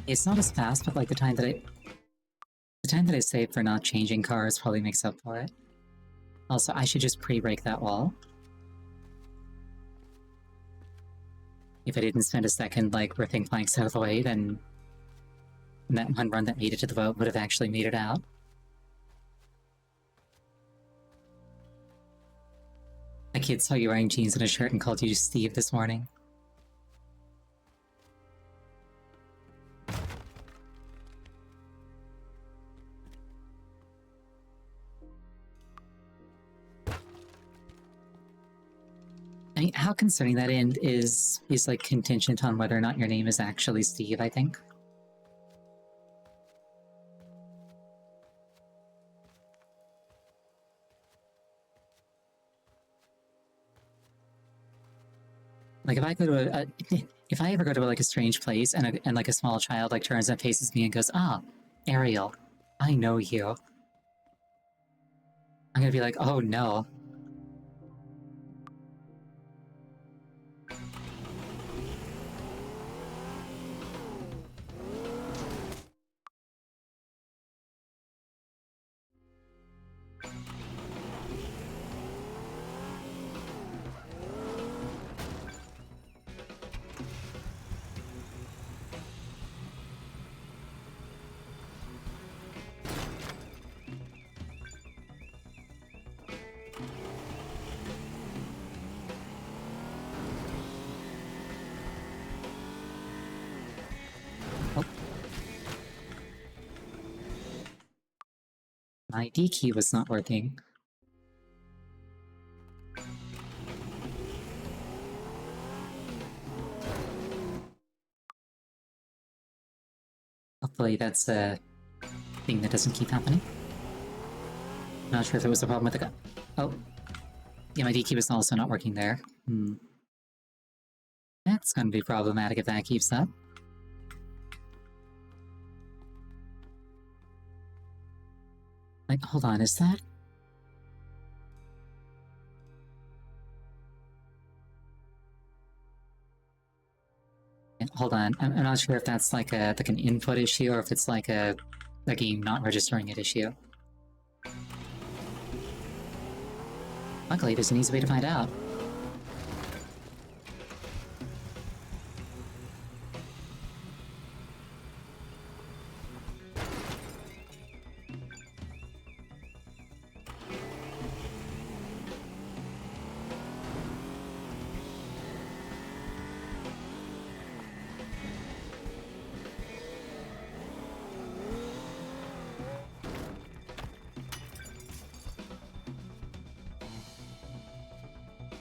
It's not as fast, but like the time that I saved for not changing cars probably makes up for it. Also, I should just pre-break that wall. If I didn't spend a second, like, ripping planks out of the way, then that one run that made it to the vote would have actually made it out. A kid saw you wearing jeans and a shirt and called you Steve this morning. I mean, how concerning that end is like contingent on whether or not your name is actually Steve, I think. Like if I go to if I ever go to like a strange place and like a small child like turns and faces me and goes, "Ah, Ariel, I know you," I'm gonna be like, "Oh no." Oh. My D key was not working. Hopefully that's a thing that doesn't keep happening. Not sure if it was a problem with the gun. Oh. Yeah, my D key was also not working there. That's gonna be problematic if that keeps up. Like, hold on, is that... Hold on, I'm not sure if that's like an input issue or if it's like a game not registering it issue. Luckily, there's an easy way to find out.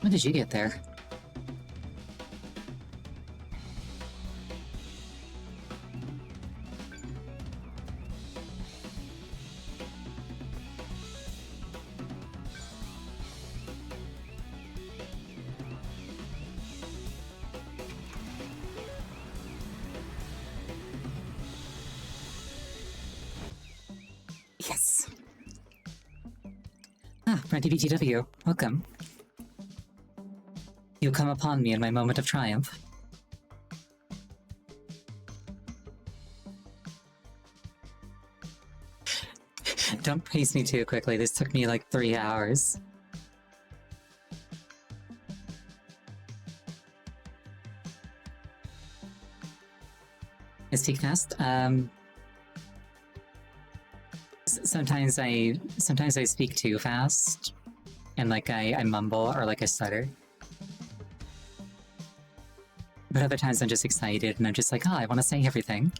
When did you get there? Friend BTW, welcome. You come upon me in my moment of triumph. Don't praise me too quickly, this took me like 3 hours. I speak fast. Sometimes I speak too fast, and like I mumble or like I stutter. But other times I'm just excited and I'm just like, oh, I want to say everything.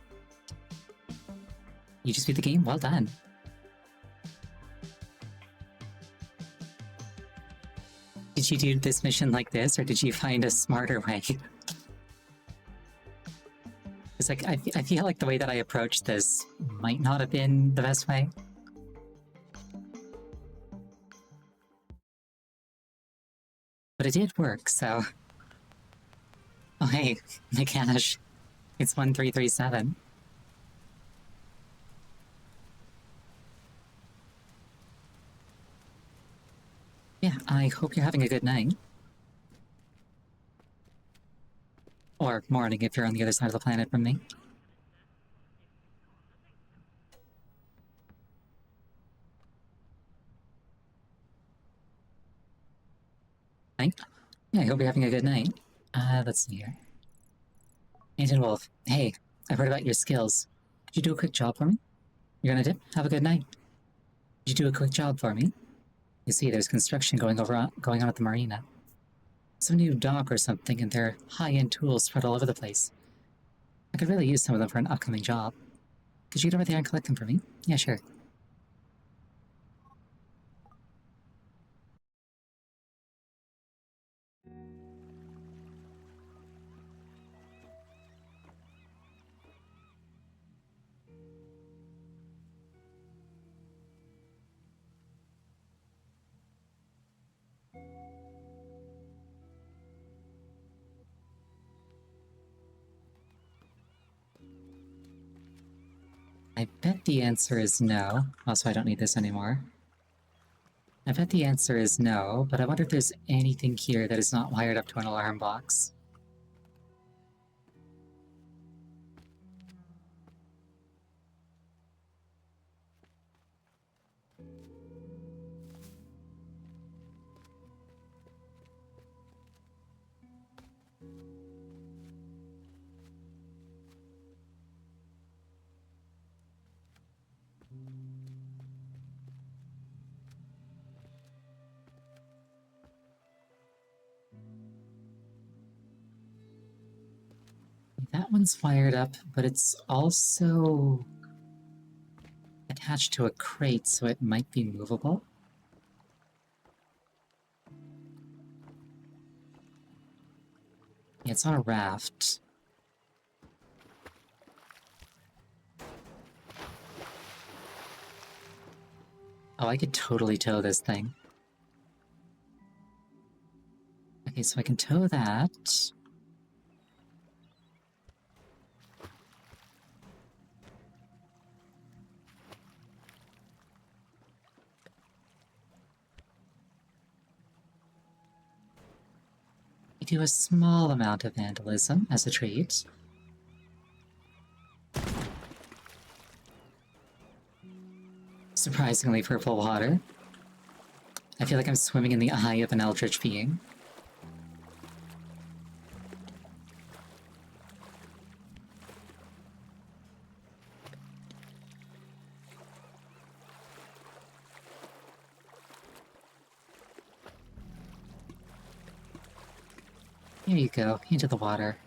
You just beat the game? Well done. Did you do this mission like this, or did you find a smarter way? It's like, I feel like the way that I approached this might not have been the best way. But it did work, so... Oh hey, my cash. It's 1337. Yeah, I hope you're having a good night. Or morning if you're on the other side of the planet from me. Night? Yeah, I hope you're having a good night. Let's see here. Agent Wolf, hey, I've heard about your skills. Could you do a quick job for me? You're gonna dip? Have a good night. Could you do a quick job for me? You see, there's construction going on at the marina. Some new dock or something, and there are high-end tools spread all over the place. I could really use some of them for an upcoming job. Could you get over there and collect them for me? Yeah, sure. I bet the answer is no. Also, I don't need this anymore. I bet the answer is no, but I wonder if there's anything here that is not wired up to an alarm box. That one's wired up, but it's also attached to a crate, so it might be movable. Yeah, it's on a raft. Oh, I could totally tow this thing. Okay, so I can tow that. I do a small amount of vandalism as a treat. Surprisingly purple water. I feel like I'm swimming in the eye of an eldritch being. Here you go, into the water.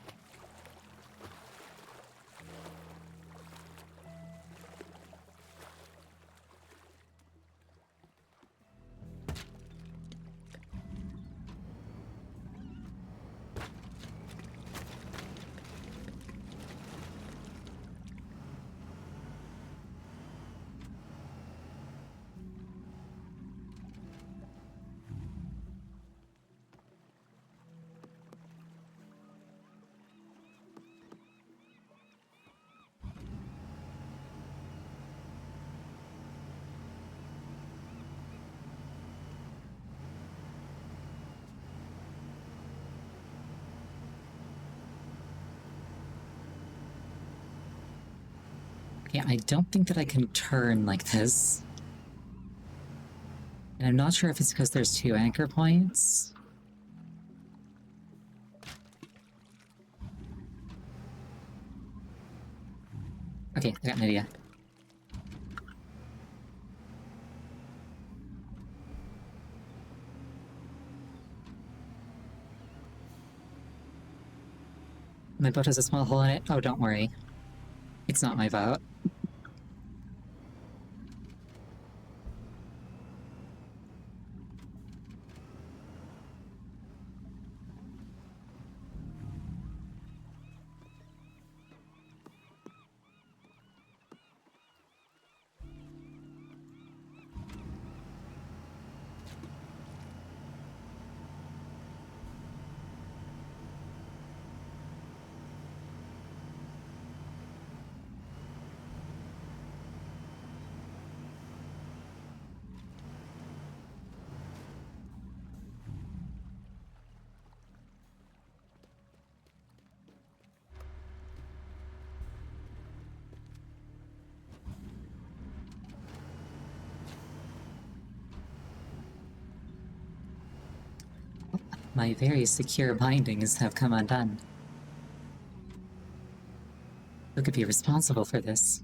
Yeah, I don't think that I can turn like this. And I'm not sure if it's because there's 2 anchor points. Okay, I got an idea. My boat has a small hole in it. Oh, don't worry. It's not my boat. My very secure bindings have come undone. Who could be responsible for this?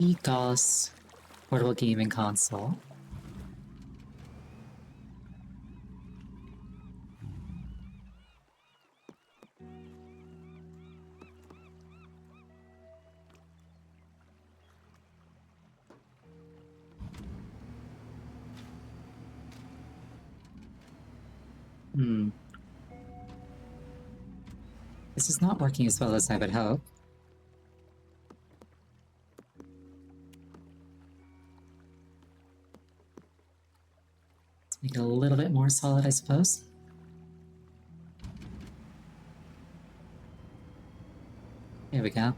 EGOS Portable Gaming Console. This is not working as well as I would hope. Let's make it a little bit more solid, I suppose. There we go.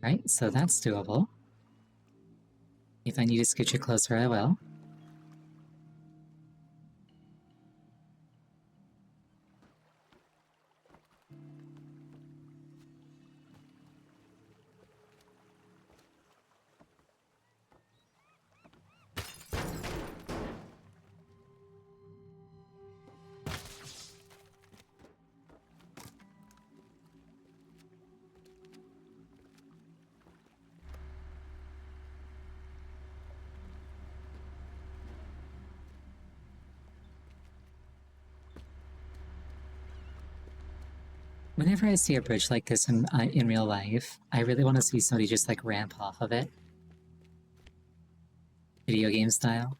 Right, so that's doable. If I need to scooch it closer, I will. Whenever I see a bridge like this in real life, I really want to see somebody just like ramp off of it. Video game style.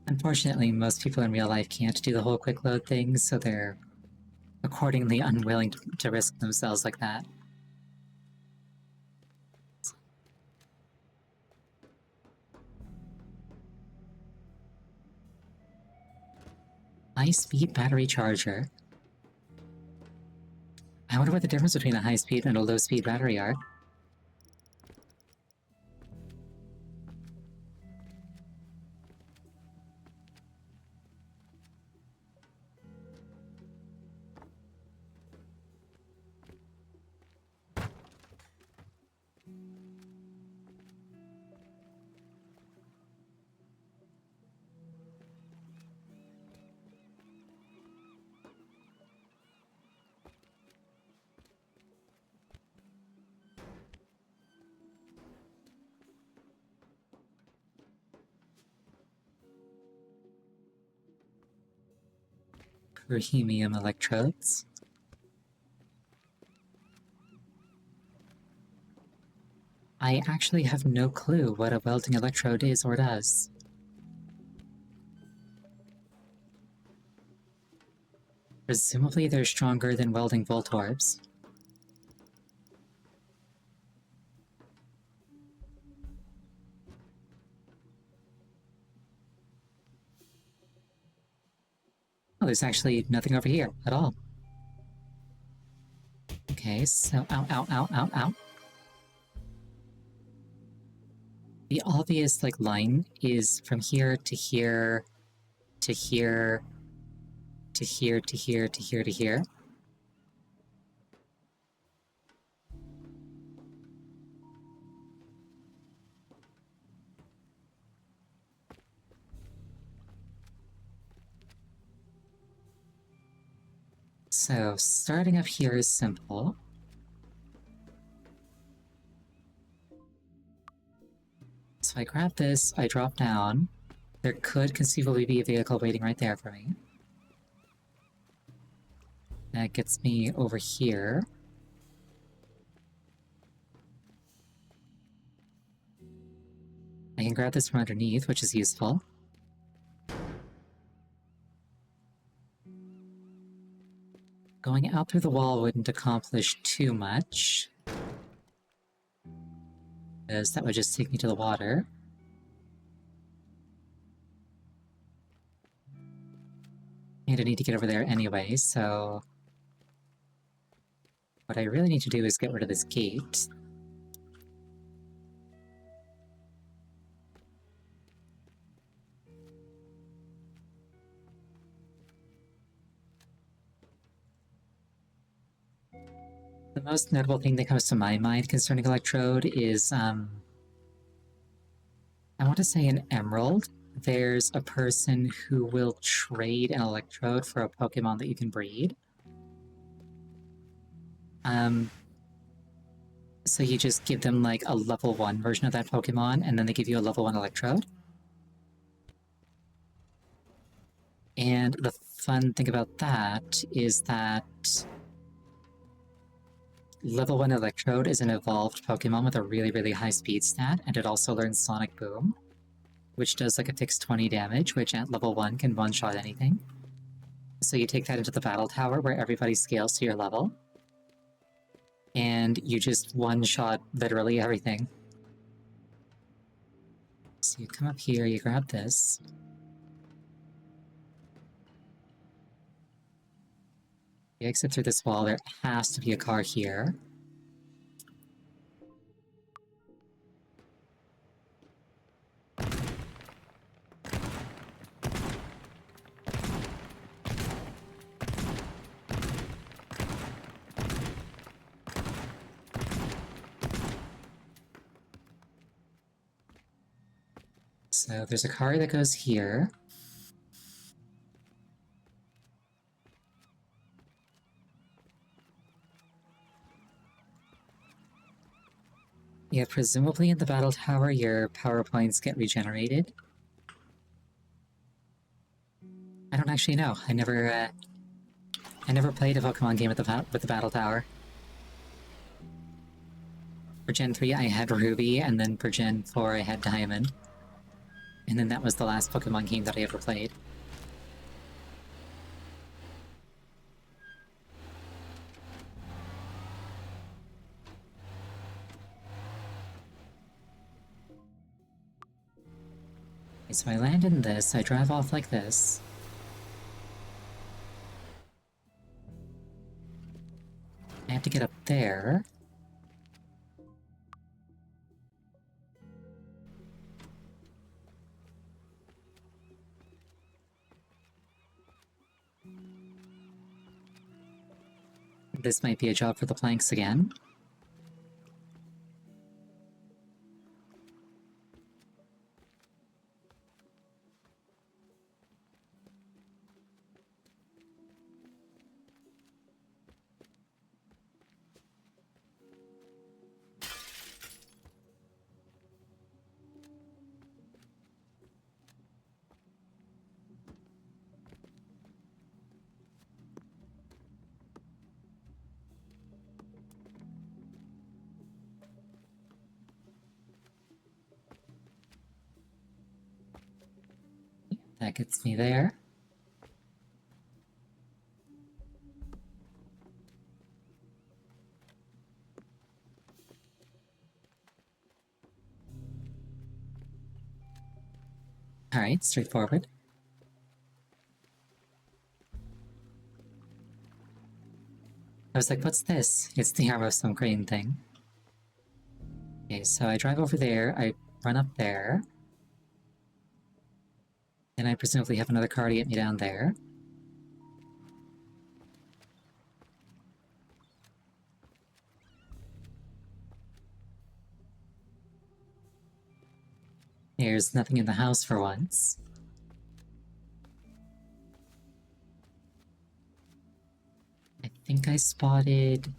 Unfortunately, most people in real life can't do the whole quick load thing, so they're accordingly unwilling to risk themselves like that. High-speed battery charger. I wonder what the difference between a high-speed and a low-speed battery are. Ruhemium electrodes. I actually have no clue what a welding electrode is or does. Presumably they're stronger than welding Voltorbs. Oh, there's actually nothing over here at all. Okay, so ow, ow, ow, ow, ow. The obvious, like, line is from here to here to here to here to here to here to here. So, starting up here is simple. So I grab this, I drop down. There could conceivably be a vehicle waiting right there for me. That gets me over here. I can grab this from underneath, which is useful. Going out through the wall wouldn't accomplish too much, because that would just take me to the water. And I need to get over there anyway, so... what I really need to do is get rid of this gate. The most notable thing that comes to my mind concerning Electrode is, I want to say an emerald. There's a person who will trade an Electrode for a Pokemon that you can breed. So you just give them, like, a level 1 version of that Pokemon, and then they give you a level 1 Electrode. And the fun thing about that is that level 1 Electrode is an evolved Pokemon with a really, really high speed stat, and it also learns Sonic Boom, which does like a fixed 20 damage, which at level 1 can one-shot anything. So you take that into the battle tower where everybody scales to your level, and you just one-shot literally everything. So you come up here, you grab this. You exit through this wall, there has to be a car here. So there's a car that goes here. Yeah, presumably in the battle tower, your power points get regenerated. I don't actually know. I never played a Pokemon game with the battle tower. For Gen 3, I had Ruby, and then for Gen 4, I had Diamond. And then that was the last Pokemon game that I ever played. Okay, so I land in this, I drive off like this. I have to get up there. This might be a job for the planks again. That gets me there. Alright, straightforward. I was like, what's this? It's the arm of some crane thing. Okay, so I drive over there, I run up there. Then I presumably have another car to get me down there. There's nothing in the house for once. I think I spotted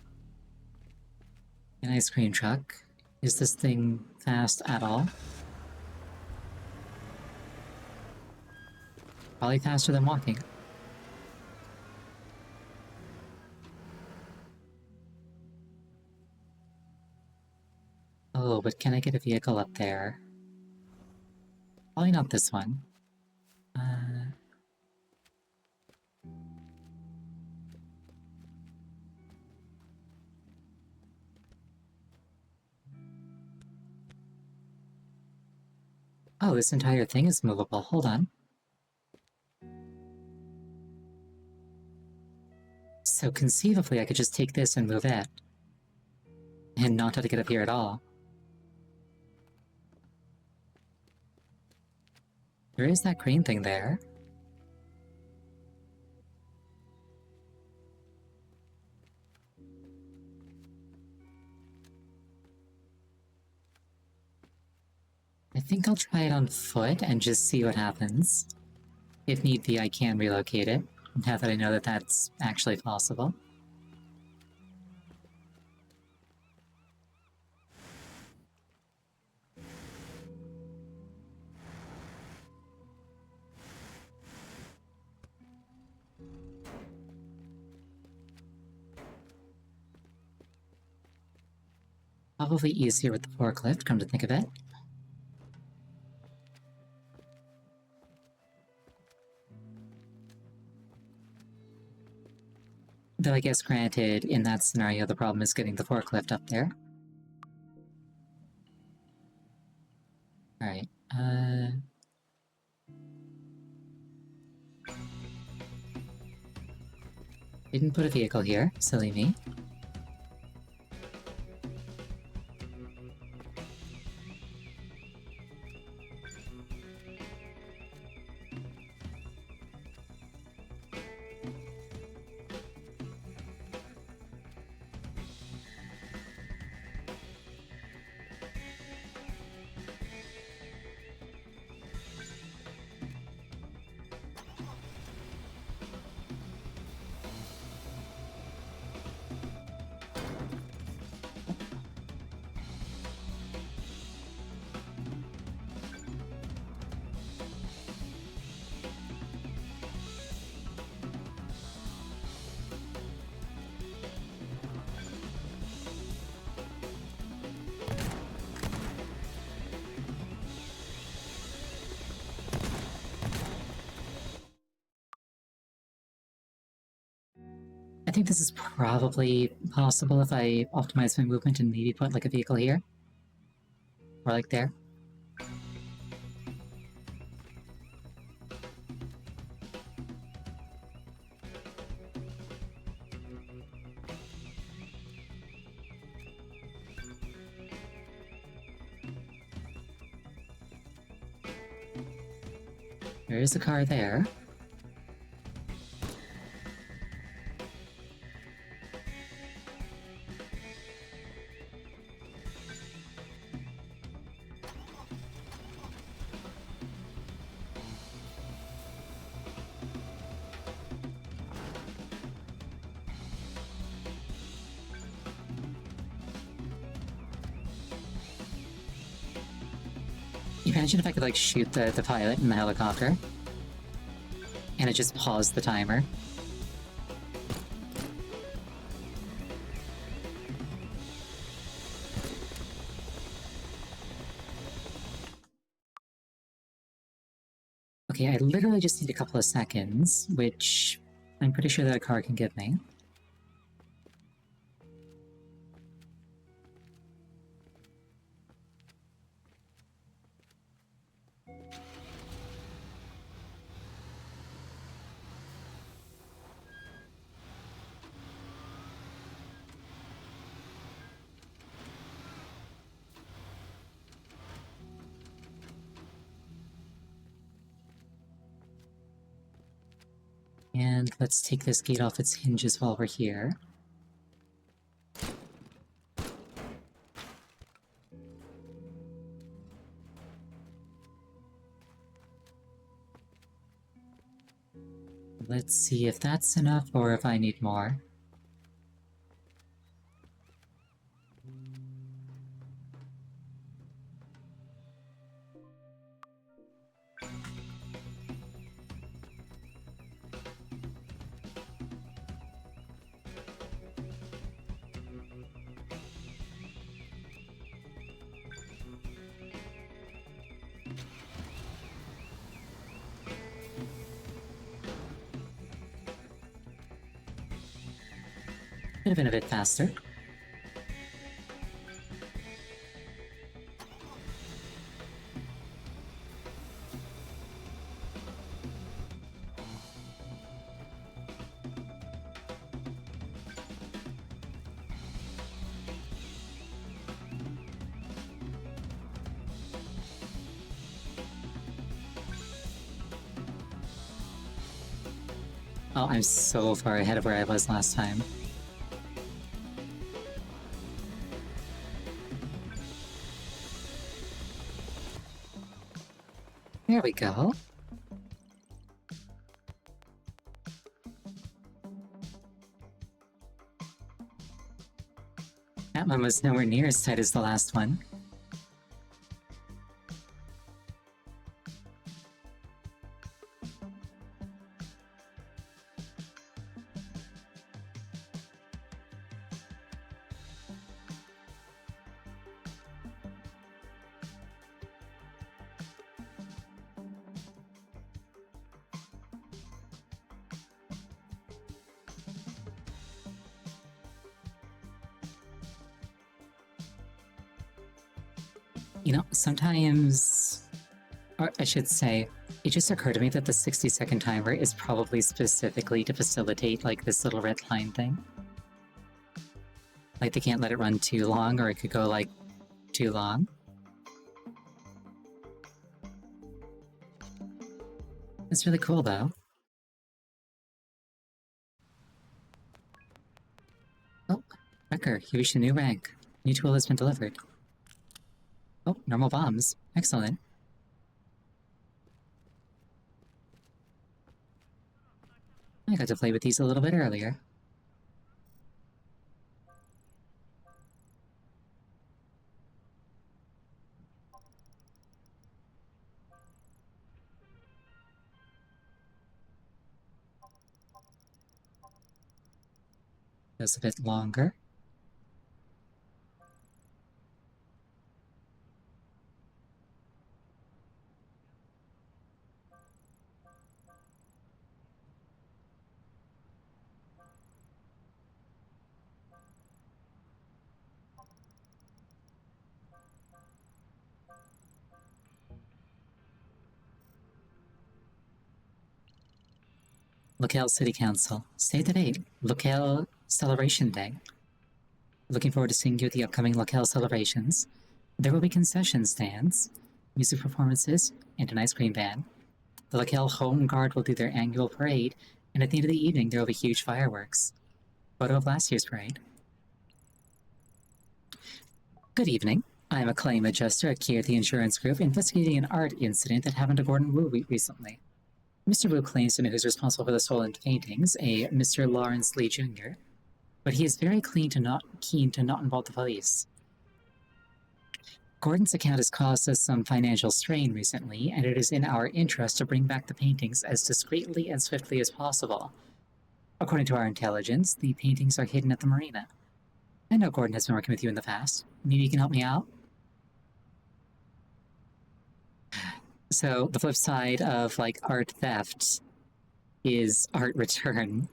an ice cream truck. Is this thing fast at all? Probably faster than walking. Oh, but can I get a vehicle up there? Probably not this one. Oh, this entire thing is movable. Hold on. So conceivably I could just take this and move it. And not have to get up here at all. There is that crane thing there. I think I'll try it on foot and just see what happens. If need be, I can relocate it, now that I know that that's actually possible. Probably easier with the forklift, come to think of it. Though I guess granted, in that scenario, the problem is getting the forklift up there. Alright, didn't put a vehicle here, silly me. I think this is probably possible if I optimize my movement and maybe put like a vehicle here. Or like there. There is a car there. Imagine if I could like shoot the pilot in the helicopter. And it just paused the timer. Okay, Okay, I literally just need a couple of seconds, which I'm pretty sure that a car can give me. And let's take this gate off its hinges while we're here. Let's see if that's enough or if I need more. Could have been a bit faster. Oh, I'm so far ahead of where I was last time. There we go. That one was nowhere near as tight as the last one. You know, sometimes, or I should say, it just occurred to me that the 60-second timer is probably specifically to facilitate, like, this little red line thing. Like, they can't let it run too long, or it could go, like, too long. It's really cool, though. Oh, Wrecker, you reached a new rank. New tool has been delivered. Oh, normal bombs. Excellent. I got to play with these a little bit earlier. Goes a bit longer. Locale City Council. Save the date. Locale Celebration Day. Looking forward to seeing you at the upcoming Locale celebrations. There will be concession stands, music performances, and an ice cream van. The Locale Home Guard will do their annual parade, and at the end of the evening there will be huge fireworks. Photo of last year's parade. Good evening. I'm a claim adjuster here at the insurance group investigating an art incident that happened to Gordon Wu recently. Mr. Wu claims to know who's responsible for the stolen paintings, a Mr. Lawrence Lee Jr., but he is very keen to not involve the police. Gordon's account has caused us some financial strain recently, and it is in our interest to bring back the paintings as discreetly and swiftly as possible. According to our intelligence, the paintings are hidden at the marina. I know Gordon has been working with you in the past. Maybe you can help me out? So the flip side of like art theft is art return.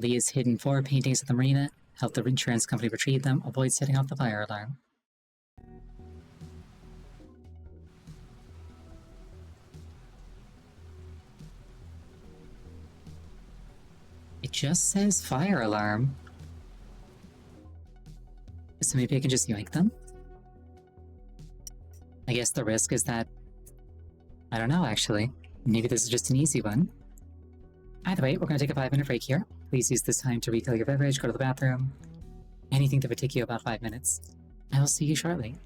Lee has hidden 4 paintings at the marina, helped the insurance company retrieve them, avoid setting off the fire alarm. It just says fire alarm. So maybe I can just yoink them? I guess the risk is that... I don't know, actually. Maybe this is just an easy one. Either way, we're gonna take a 5-minute break here. Please use this time to refill your beverage, go to the bathroom. Anything that would take you about 5 minutes. I will see you shortly.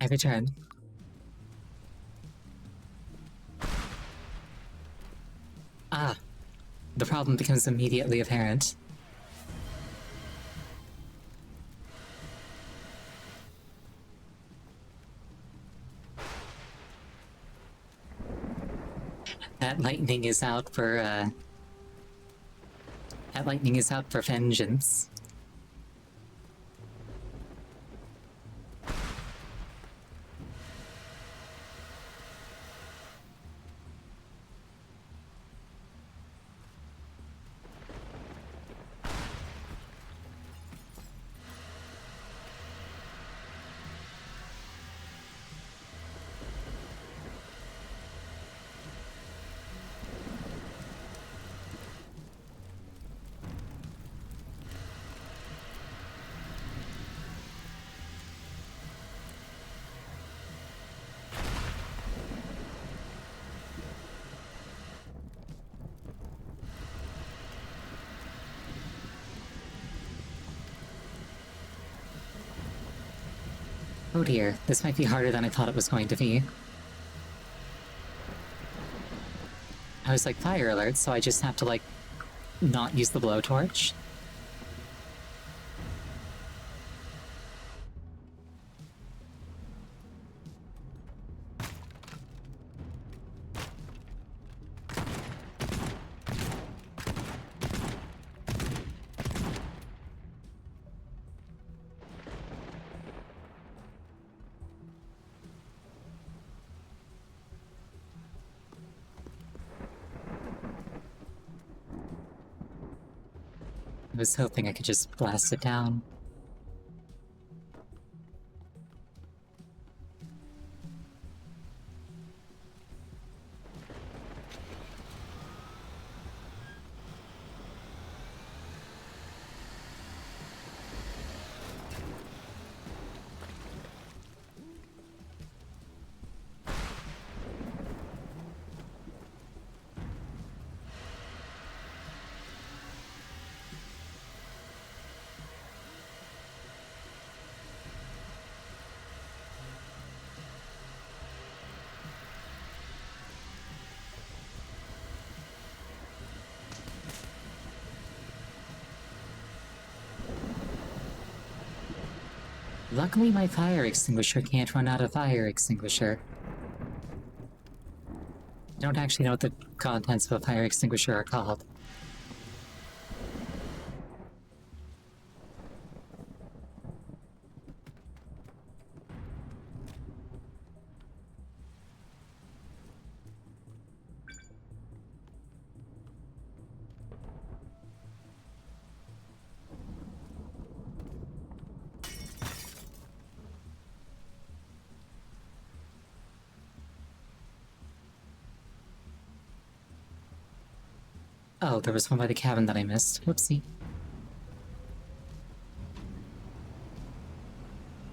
I return. Ah, the problem becomes immediately apparent. That lightning is out for, That lightning is out for vengeance. Oh dear, this might be harder than I thought it was going to be. I was like, fire alert, so I just have to, like, not use the blowtorch? I was hoping I could just blast it down. Luckily my fire extinguisher can't run out of fire extinguisher. I don't actually know what the contents of a fire extinguisher are called. Oh, there was one by the cabin that I missed. Whoopsie.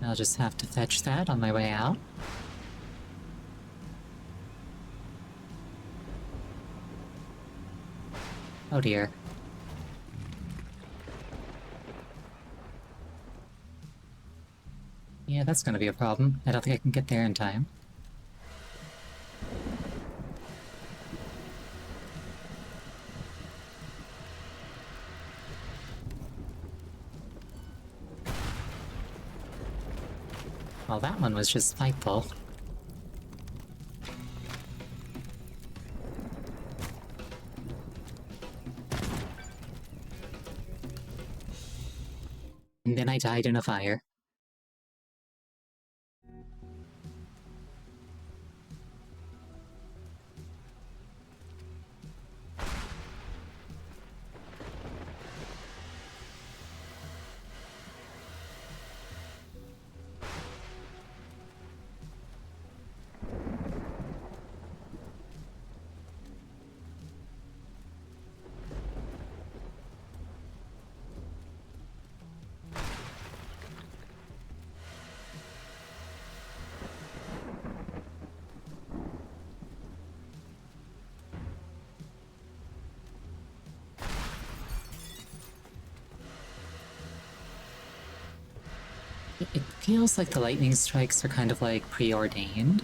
I'll just have to fetch that on my way out. Oh dear. Yeah, that's gonna be a problem. I don't think I can get there in time. Well, that one was just spiteful. And then I died in a fire. It feels like the lightning strikes are kind of like preordained.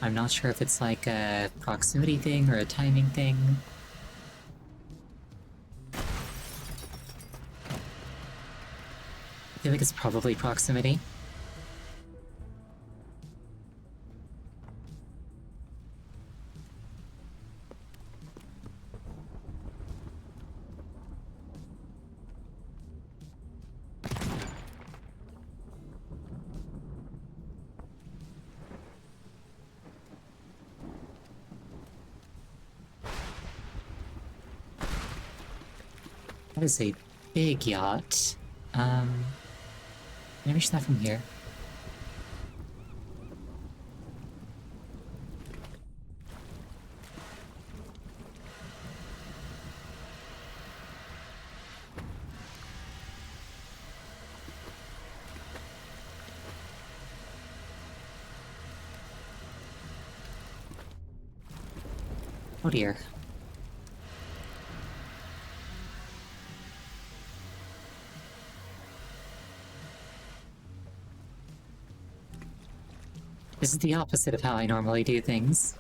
I'm not sure if it's like a proximity thing or a timing thing. I feel like it's probably proximity. That is a big yacht. Can I reach that from here? Oh dear. This is the opposite of how I normally do things.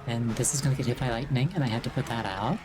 And this is gonna get hit by lightning, and I had to put that out.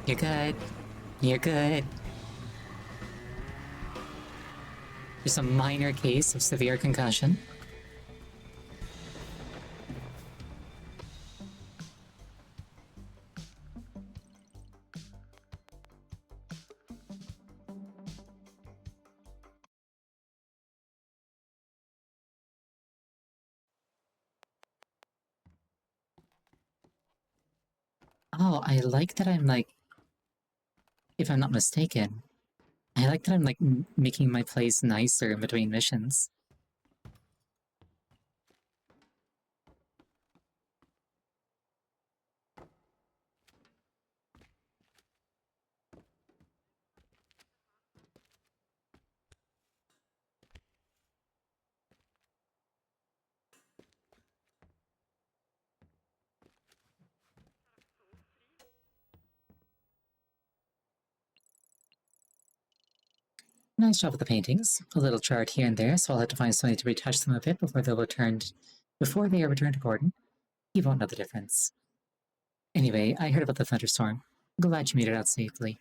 You're good. You're good. Just a minor case of severe concussion. Well, I like that I'm like, if I'm not mistaken, I like that I'm like making my place nicer in between missions. Nice job with the paintings. A little chart here and there, so I'll have to find something to retouch them a bit before they are returned to Gordon. He won't know the difference. Anyway, I heard about the thunderstorm. Glad you made it out safely.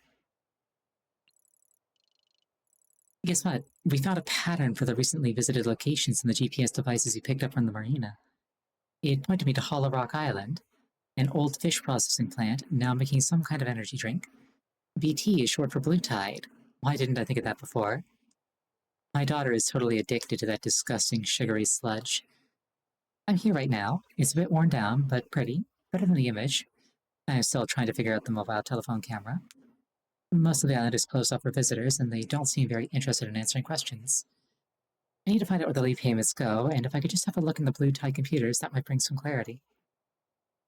Guess what? We found a pattern for the recently visited locations in the GPS devices you picked up from the marina. It pointed me to Hollow Rock Island, an old fish processing plant now making some kind of energy drink. BT is short for Blue Tide. Why didn't I think of that before? My daughter is totally addicted to that disgusting sugary sludge. I'm here right now. It's a bit worn down, but pretty. Better than the image. I'm still trying to figure out the mobile telephone camera. Most of the island is closed off for visitors, and they don't seem very interested in answering questions. I need to find out where the leave payments go, and if I could just have a look in the Blue Tide computers, that might bring some clarity.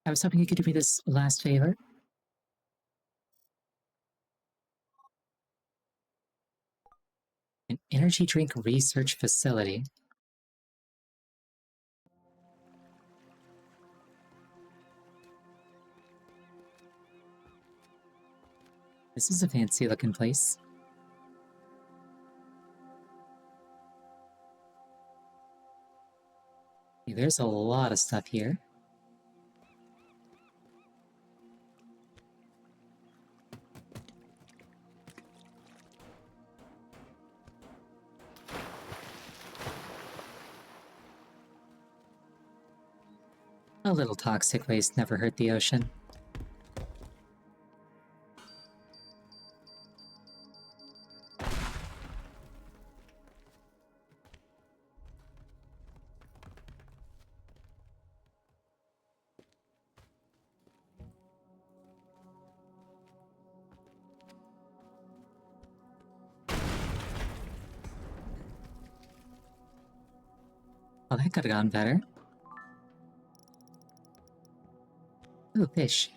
I was hoping you could do me this last favor. An energy drink research facility. This is a fancy looking place. There's a lot of stuff here. A little toxic waste never hurt the ocean. Well, that could have gone better. Ooh, fish.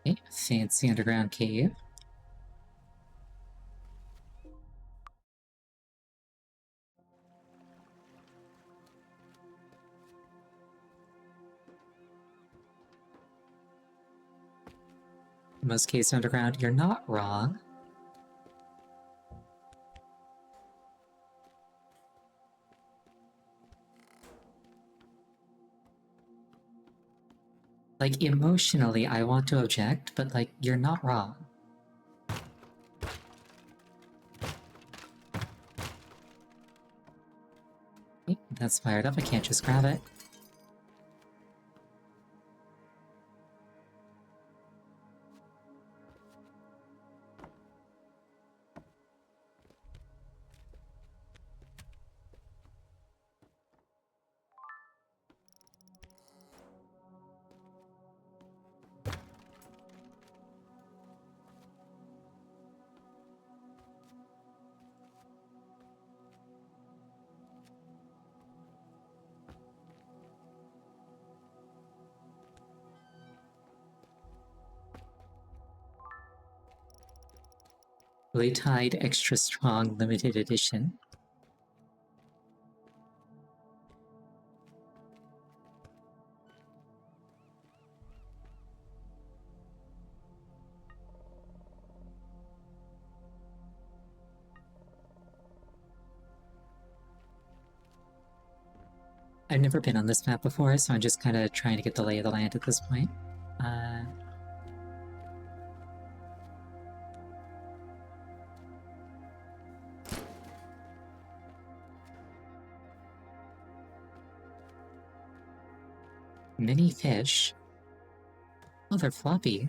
Okay, fancy underground cave. In most cases underground, you're not wrong. Like, emotionally, I want to object, but, like, you're not wrong. Okay, that's fired up, I can't just grab it. Blue Tide Extra Strong Limited Edition. I've never been on this map before, so I'm just kind of trying to get the lay of the land at this point. Mini fish? Oh, they're floppy.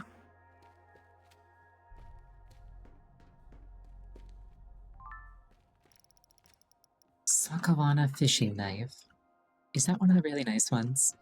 Sakawana fishing knife. Is that one of the really nice ones?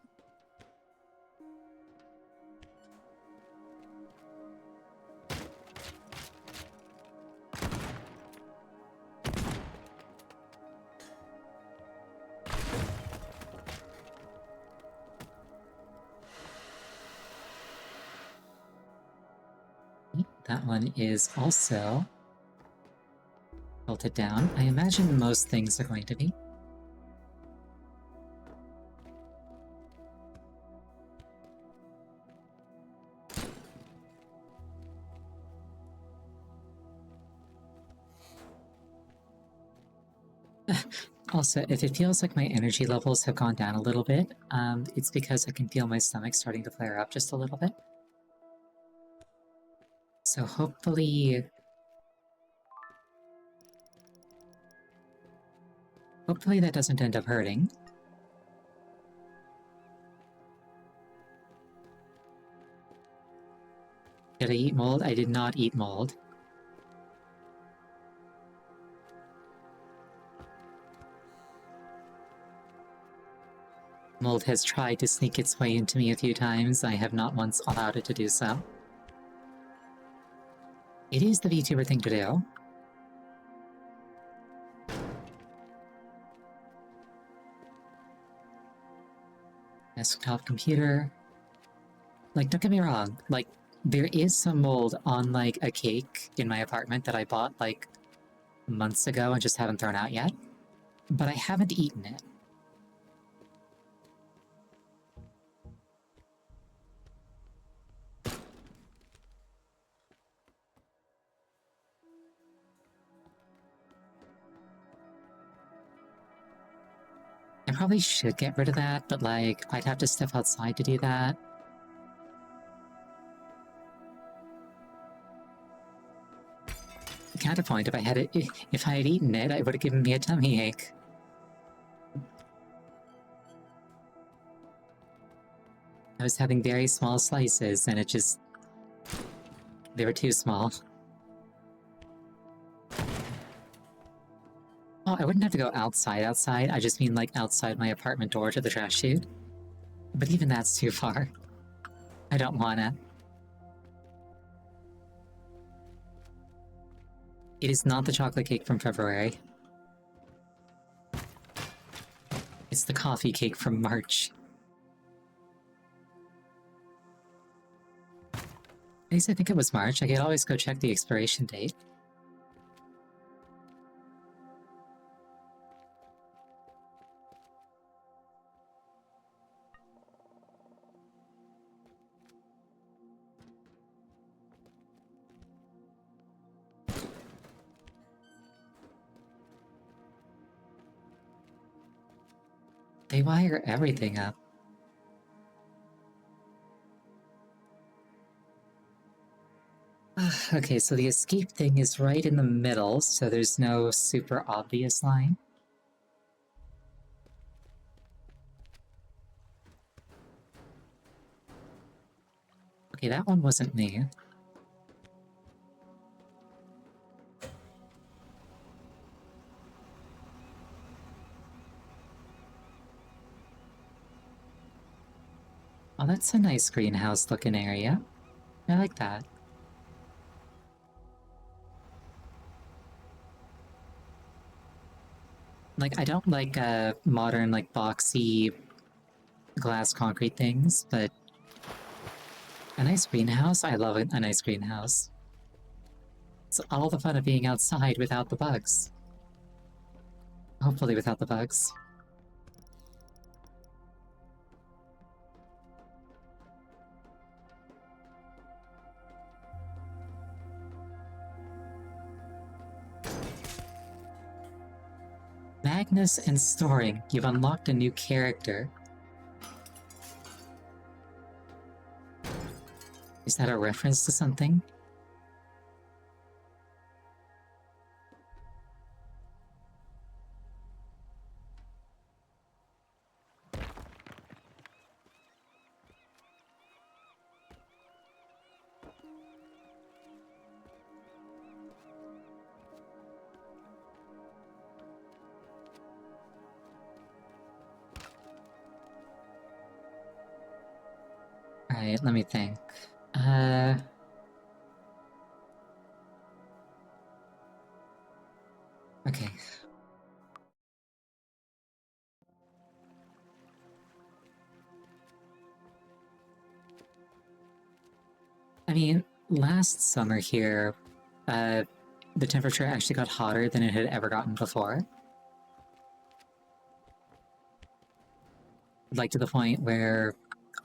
That one is also melted down. I imagine most things are going to be. Also, if it feels like my energy levels have gone down a little bit, it's because I can feel my stomach starting to flare up just a little bit. So hopefully that doesn't end up hurting. Did I eat mold? I did not eat mold. Mold has tried to sneak its way into me a few times. I have not once allowed it to do so. It is the VTuber thing to do. Desktop computer. Like, don't get me wrong, like, there is some mold on, like, a cake in my apartment that I bought, like, months ago and just haven't thrown out yet. But I haven't eaten it. I probably should get rid of that, but, like, I'd have to step outside to do that. Counterpoint, if I had eaten it, it would have given me a tummy ache. I was having very small slices, and they were too small. Oh, I wouldn't have to go outside, I just mean, like, outside my apartment door to the trash chute. But even that's too far. I don't wanna. It is not the chocolate cake from February. It's the coffee cake from March. At least I think it was March. I could always go check the expiration date. They wire everything up. Okay, so the escape thing is right in the middle, so there's no super obvious line. Okay, that one wasn't me. Oh, that's a nice greenhouse looking area. I like that. Like, I don't like modern, like, boxy glass concrete things, but a nice greenhouse? I love a nice greenhouse. It's all the fun of being outside without the bugs. Hopefully without the bugs. Magnus and storing. You've unlocked a new character. Is that a reference to something? Alright, let me think. Okay. I mean, last summer here, the temperature actually got hotter than it had ever gotten before. Like to the point where,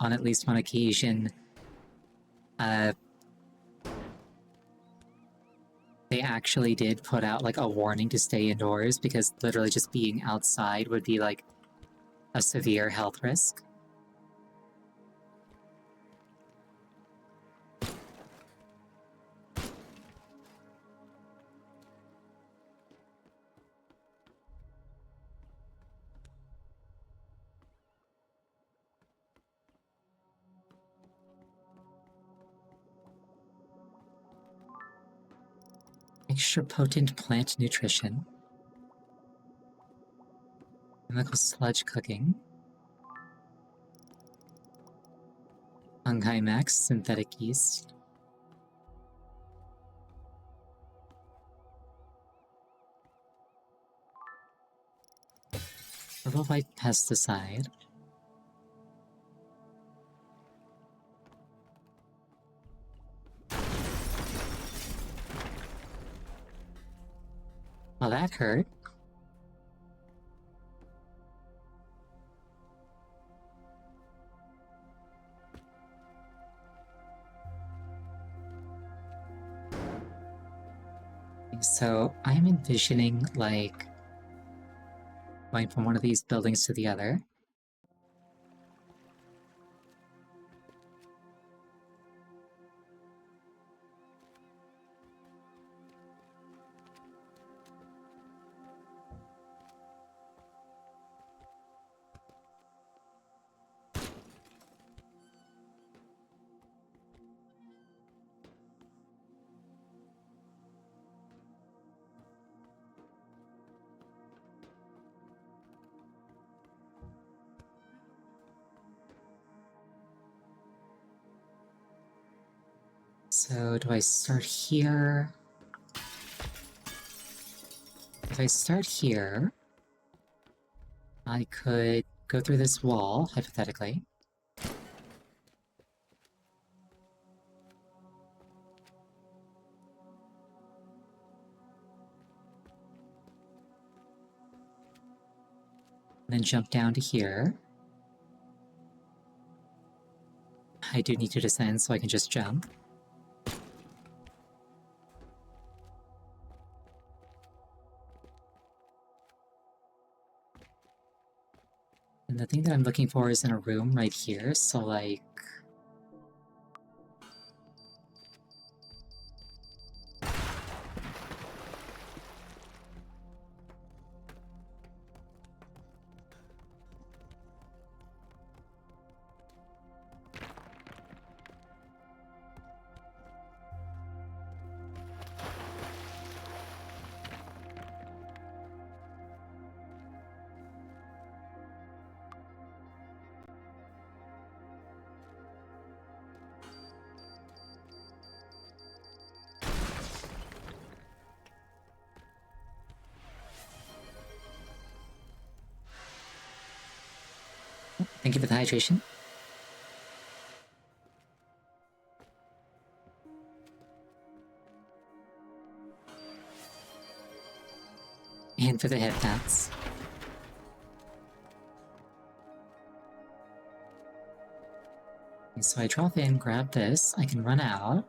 on at least one occasion, they actually did put out like a warning to stay indoors because literally just being outside would be like a severe health risk. Extra potent plant nutrition. Chemical sludge cooking. Fungi Max synthetic yeast. Purple white pesticide. Well, that hurt. So I'm envisioning, like, going from one of these buildings to the other. So do I start here? If I start here, I could go through this wall, hypothetically. And then jump down to here. I do need to descend so I can just jump. And the thing that I'm looking for is in a room right here, so like... Thank you for the hydration. And for the hip pats. So I drop in, grab this, I can run out.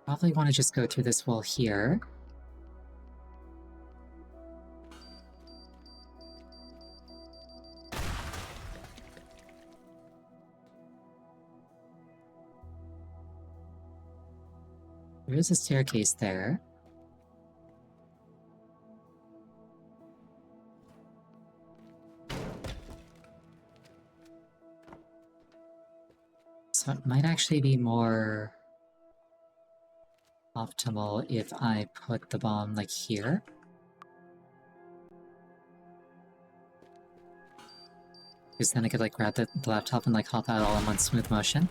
Probably want to just go through this wall here. There is a staircase there. So it might actually be more optimal if I put the bomb, like, here. Because then I could, like, grab the laptop and, like, hop out all in one smooth motion.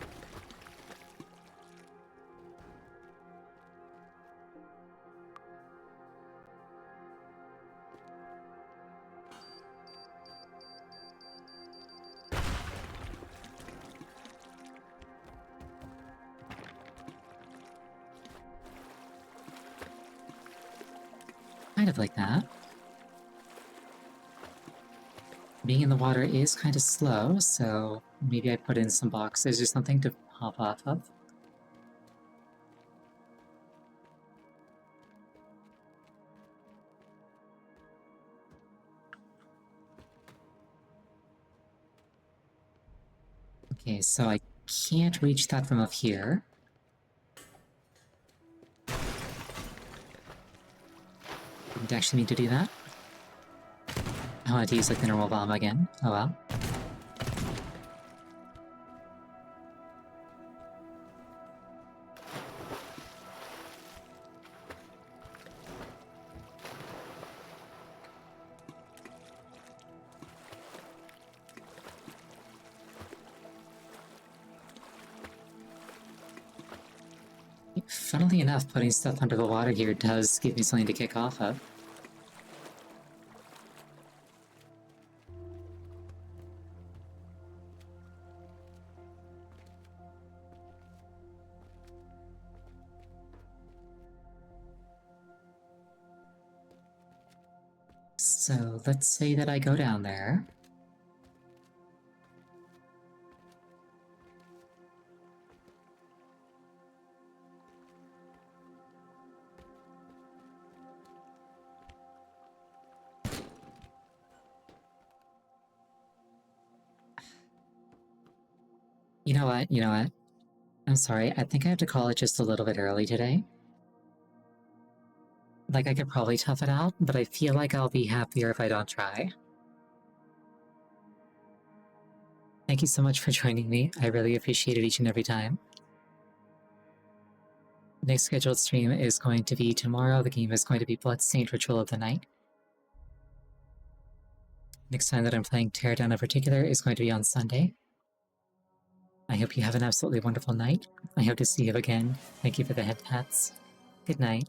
Kind of like that. Being in the water is kind of slow, so maybe I put in some boxes or something to hop off of. Okay, so I can't reach that from up here. Didn't actually mean to do that. I wanted to use, like, the normal bomb again. Oh well. Funnily enough, putting stuff under the water here does give me something to kick off of. So let's say that I go down there. You know what? You know what? I'm sorry, I think I have to call it just a little bit early today. Like, I could probably tough it out, but I feel like I'll be happier if I don't try. Thank you so much for joining me. I really appreciate it each and every time. Next scheduled stream is going to be tomorrow. The game is going to be Bloodstained Ritual of the Night. Next time that I'm playing Teardown in particular is going to be on Sunday. I hope you have an absolutely wonderful night. I hope to see you again. Thank you for the head pats. Good night.